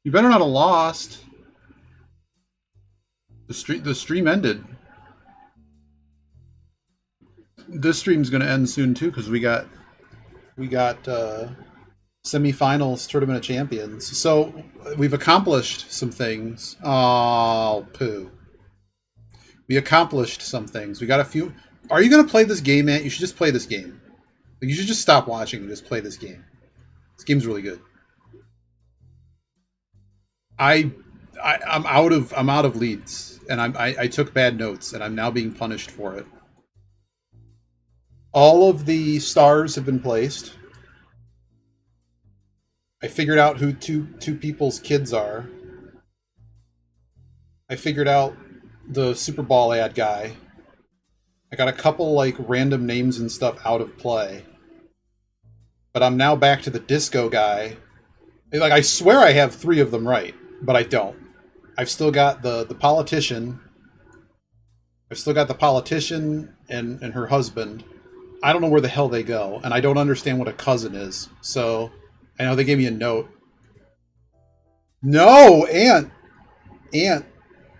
You better not have lost. The stream ended. This stream's going to end soon too because we got semifinals, Tournament of Champions. So we've accomplished some things. Oh, poo. We accomplished some things. We got a few. Are you going to play this game, Ant? You should just play this game. Like, you should just stop watching and just play this game. This game's really good. I'm out of leads, and I took bad notes, and I'm now being punished for it. All of the stars have been placed. I figured out who two people's kids are. I figured out the Super Ball ad guy. I got a couple like random names and stuff out of play. But I'm now back to the disco guy. Like, I swear I have 3 of them right, but I don't. I've still got the politician. I've still got the politician and her husband. I don't know where the hell they go, and I don't understand what a cousin is. So, I know they gave me a note. No, Ant.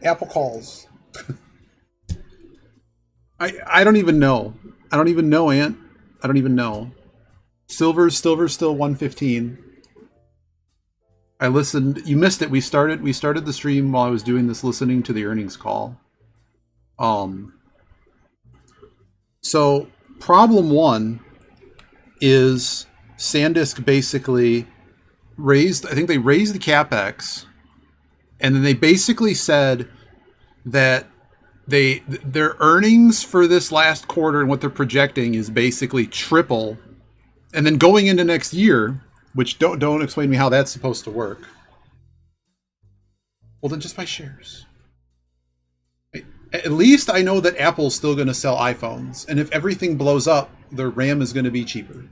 Apple calls. I don't even know. I don't even know, Ant. I don't even know. Silver's still 115. I listened. You missed it. We started the stream while I was doing this, listening to the earnings call. So problem 1 is SanDisk basically raised. I think they raised the capex, and then they basically said that their earnings for this last quarter and what they're projecting is basically triple, and then going into next year, which don't explain to me how that's supposed to work. Well, then just buy shares. At least I know that Apple's still going to sell iPhones, and if everything blows up, their RAM is going to be cheaper.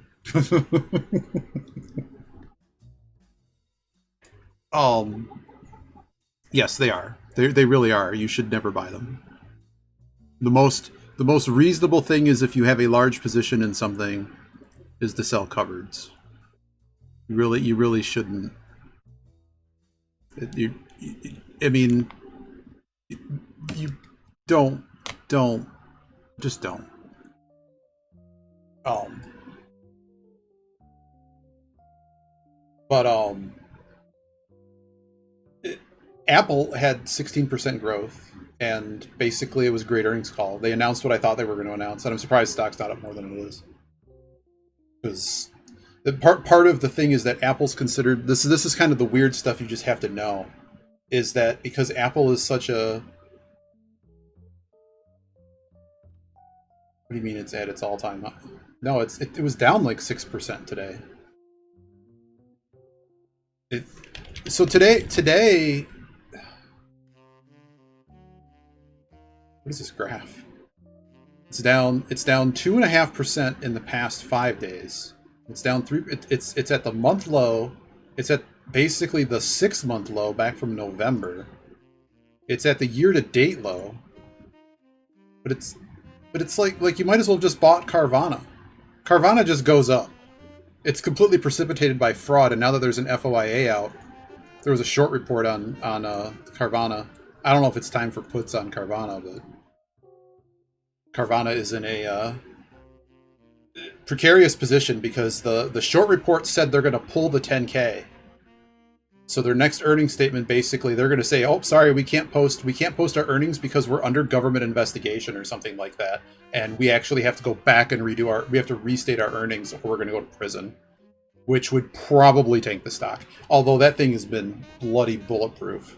Yes, they are. They really are. You should never buy them. The most reasonable thing is, if you have a large position in something, is to sell cupboards. You really shouldn't. You don't. Just don't. But Apple had 16% growth, and basically it was a great earnings call. They announced what I thought they were going to announce, and I'm surprised stock's not up more than it is. Because the part of the thing is that Apple's considered, this is kind of the weird stuff you just have to know, is that because Apple is such a, what do you mean it's at its all-time high? No, it was down like 6% today. So today, what is this graph? It's down 2.5% in the past 5 days. It's down 3. It's at the month low. It's at basically the 6-month low back from November. It's at the year-to-date low. But it's like you might as well have just bought Carvana. Carvana just goes up. It's completely precipitated by fraud, and now that there's an FOIA out, there was a short report on Carvana. I don't know if it's time for puts on Carvana, but Carvana is in a precarious position because the short report said they're going to pull the 10K. So their next earnings statement, basically, they're going to say, "Oh, sorry, we can't post our earnings because we're under government investigation," or something like that, and we actually have to go back and we have to restate our earnings, or we're going to go to prison, which would probably tank the stock. Although that thing has been bloody bulletproof.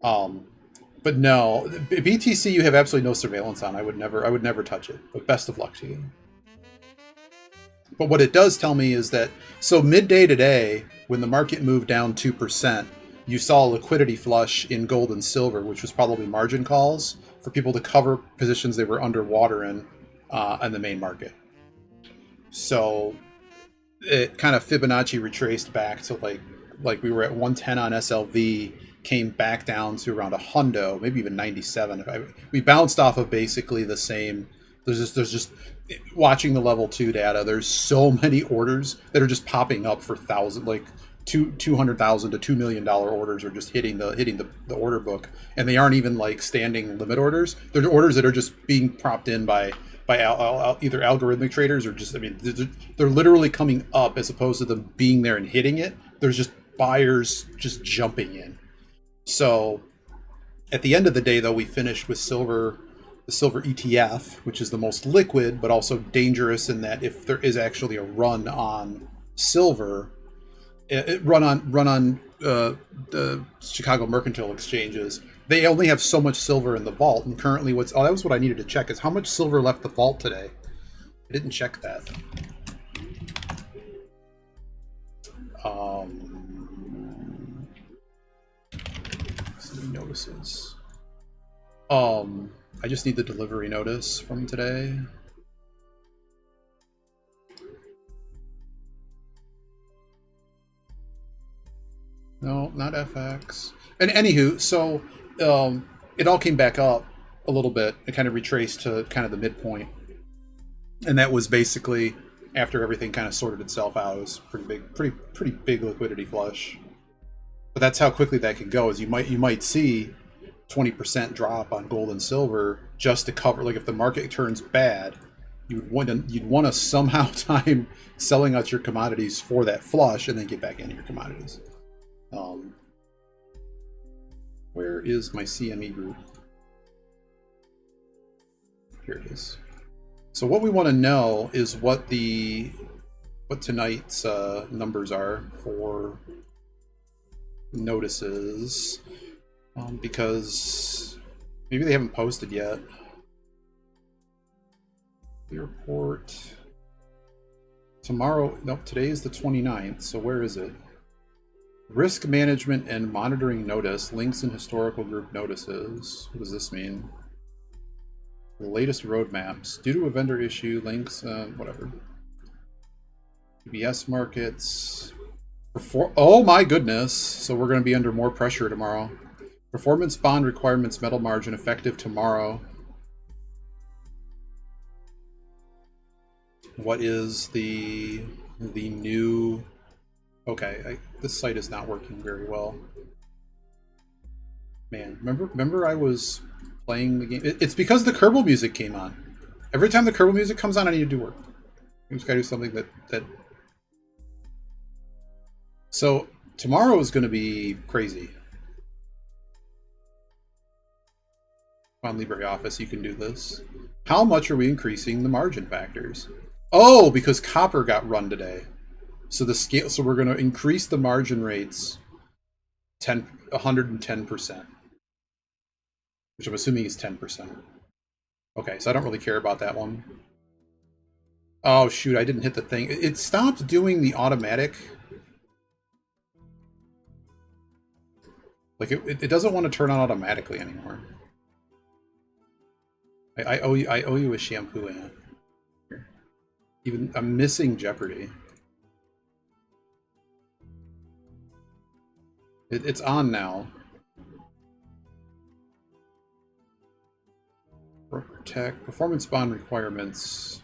But no, BTC you have absolutely no surveillance on. I would never touch it. But best of luck to you. But what it does tell me is that, so midday today, when the market moved down 2%, you saw a liquidity flush in gold and silver, which was probably margin calls for people to cover positions they were underwater in the main market. So it kind of Fibonacci retraced back to like we were at 110 on SLV, came back down to around a hundo, maybe even 97. We bounced off of basically the same. There's just watching the level 2 data. There's so many orders that are just popping up for $200,000 to $2 million orders are just hitting the order book, and they aren't even like standing limit orders. They're orders that are just being propped in by either algorithmic traders or just, I mean, they're literally coming up as opposed to them being there and hitting it. There's just buyers just jumping in. So at the end of the day, though, we finished with silver, the silver ETF, which is the most liquid, but also dangerous in that if there is actually a run on silver, run on the Chicago Mercantile Exchanges, they only have so much silver in the vault. And currently that was what I needed to check, is how much silver left the vault today. I didn't check that. Some notices. I just need the delivery notice from today. No, not FX. And anywho, so it all came back up a little bit. It kind of retraced to kind of the midpoint, and that was basically after everything kind of sorted itself out. It was pretty big liquidity flush. But that's how quickly that can go. Is you might see 20% drop on gold and silver just to cover. Like if the market turns bad, you'd want to somehow time selling out your commodities for that flush and then get back into your commodities. Where is my CME group? Here it is. So what we want to know is what tonight's numbers are for notices, because maybe they haven't posted yet. The report tomorrow. Nope, today is the 29th. So where is it? Risk management and monitoring notice, links and historical group notices. What does this mean? The latest roadmaps. Due to a vendor issue, links, whatever. PBS markets. Oh my goodness. So we're going to be under more pressure tomorrow. Performance bond requirements, metal margin effective tomorrow. What is the new... Okay, this site is not working very well. Man, remember I was playing the game. It's because the Kerbal music came on. Every time the Kerbal music comes on, I need to do work. I just gotta do something that So tomorrow is going to be crazy. On LibreOffice, you can do this. How much are we increasing the margin factors? Oh, because copper got run today. So the scale. So we're going to increase the margin rates 110%, which I'm assuming is 10%. Okay, so I don't really care about that one. Oh shoot, I didn't hit the thing. It stopped doing the automatic. Like it doesn't want to turn on automatically anymore. I owe you a shampoo, Anne. Even I'm missing Jeopardy. It's on now. Protect performance bond requirements.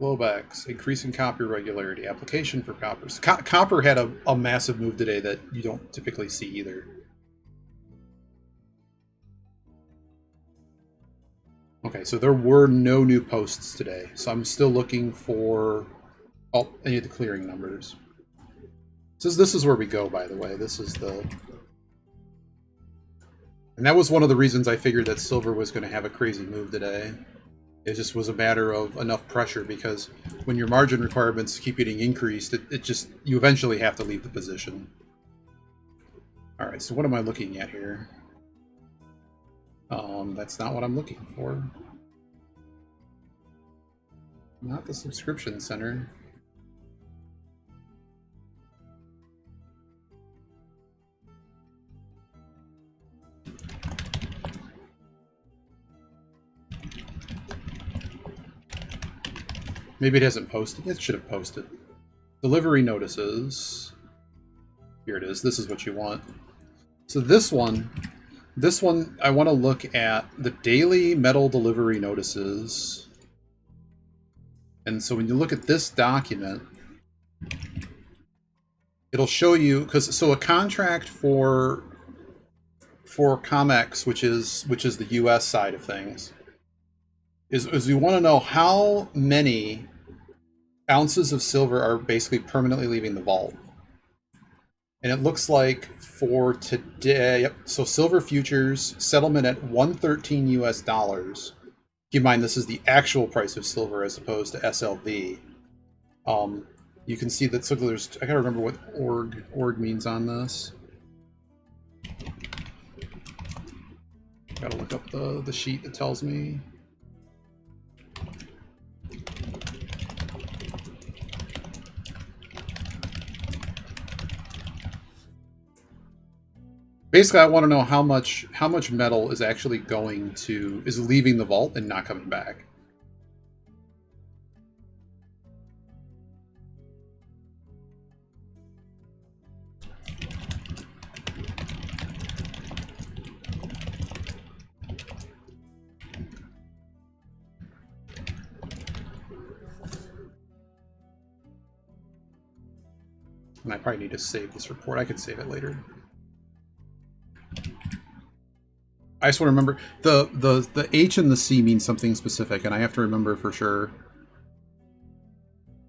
Blowbacks, increasing copy regularity, application for coppers. Copper had a massive move today that you don't typically see either. Okay, so there were no new posts today, so I'm still looking for any of the clearing numbers. This is where we go, by the way. This is the... And that was one of the reasons I figured that silver was going to have a crazy move today. It just was a matter of enough pressure, because when your margin requirements keep getting increased, you eventually have to leave the position. Alright, so what am I looking at here? That's not what I'm looking for. Not the subscription center. Maybe it hasn't posted. It should have posted. Delivery notices. Here it is. This is what you want. So this one, I want to look at the daily metal delivery notices. And so when you look at this document, it'll show you, so a contract for COMEX, which is the US side of things, is we want to know how many ounces of silver are basically permanently leaving the vault. And it looks like for today, yep, so silver futures settlement at $113 US. Keep in mind, this is the actual price of silver as opposed to SLV. You can see that, so there's, I gotta remember what org means on this. Gotta look up the sheet that tells me. Basically, I want to know how much metal is actually is leaving the vault and not coming back. And I probably need to save this report. I could save it later. I just want to remember the H and the C mean something specific, and I have to remember for sure.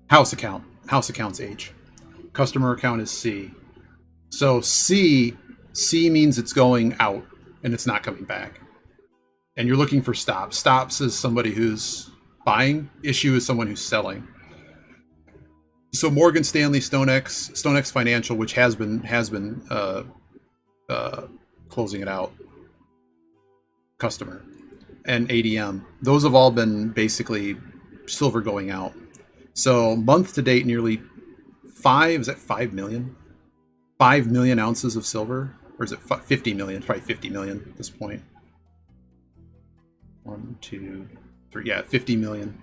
House account's H. Customer account is C. So C means it's going out and it's not coming back. And you're looking for stops. Stops is somebody who's buying. Issue is someone who's selling. So Morgan Stanley, StoneX Financial, which has been closing it out. Customer and ADM, those have all been basically silver going out. So month to date, nearly 5 million? 5 million ounces of silver? Or is it 50 million? Probably 50 million at this point. 1, 2, 3, yeah, 50 million.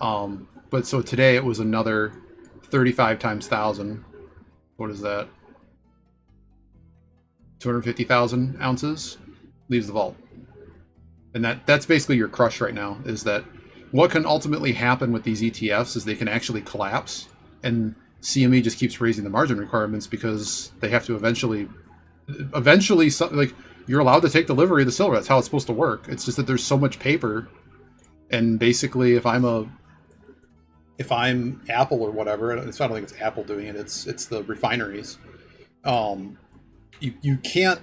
But so today it was another 35 times 1,000. What is that? 250,000 ounces leaves the vault. And that's basically your crush right now, is that what can ultimately happen with these ETFs is they can actually collapse, and CME just keeps raising the margin requirements because they have to eventually, like, you're allowed to take delivery of the silver. That's how it's supposed to work. It's just that there's so much paper, and basically if I'm if I'm Apple or whatever, I don't think it's Apple doing it. It's the refineries. You can't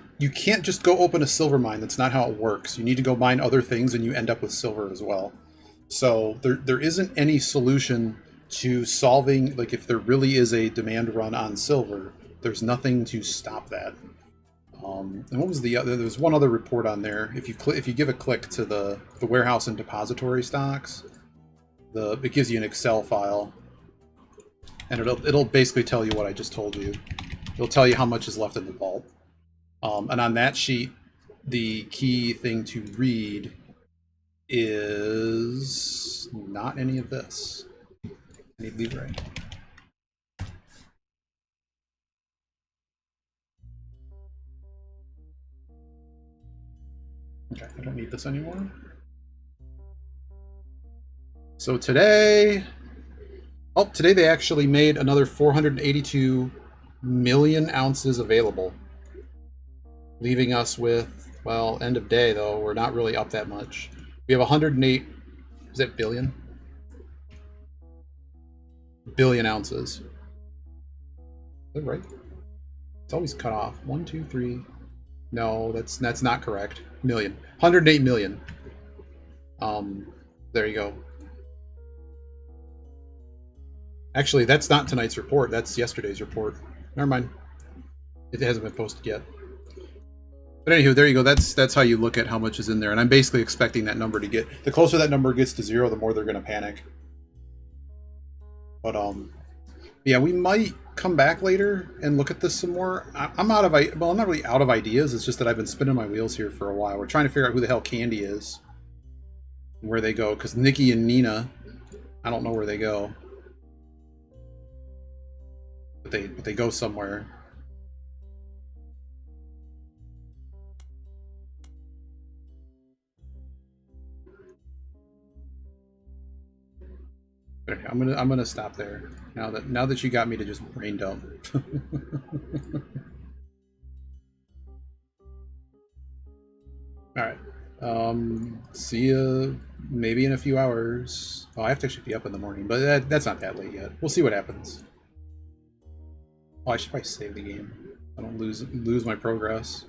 just go open a silver mine. That's not how it works. You need to go mine other things, and you end up with silver as well. So there isn't any solution to solving, like, if there really is a demand run on silver, there's nothing to stop that. And what was the other? There was one other report on there. If you give a click to the warehouse and depository stocks, it gives you an Excel file, and it'll basically tell you what I just told you. It'll tell you how much is left in the vault. And on that sheet, the key thing to read is not any of this. I need Libre. Okay, I don't need this anymore. So today they actually made another 482 million ounces available, leaving us with, well, end of day though, we're not really up that much. We have 108, is that billion? Billion ounces. Is that right? It's always cut off. 1, 2, 3. No, that's not correct. Million. 108 million. There you go. Actually, that's not tonight's report. That's yesterday's report. Never mind. It hasn't been posted yet. But anywho, there you go. That's how you look at how much is in there. And I'm basically expecting that number to get... The closer that number gets to 0, the more they're going to panic. But, yeah, we might come back later and look at this some more. I'm out of... Well, I'm not really out of ideas. It's just that I've been spinning my wheels here for a while. We're trying to figure out who the hell Candy is. And where they go. Because Nikki and Nina, I don't know where they go. But they go somewhere. Okay, I'm gonna stop there. Now that you got me to just brain dump. All right. See ya maybe in a few hours. Oh, I have to actually be up in the morning, but that's not that late yet. We'll see what happens. Oh, I should probably save the game. I don't lose my progress.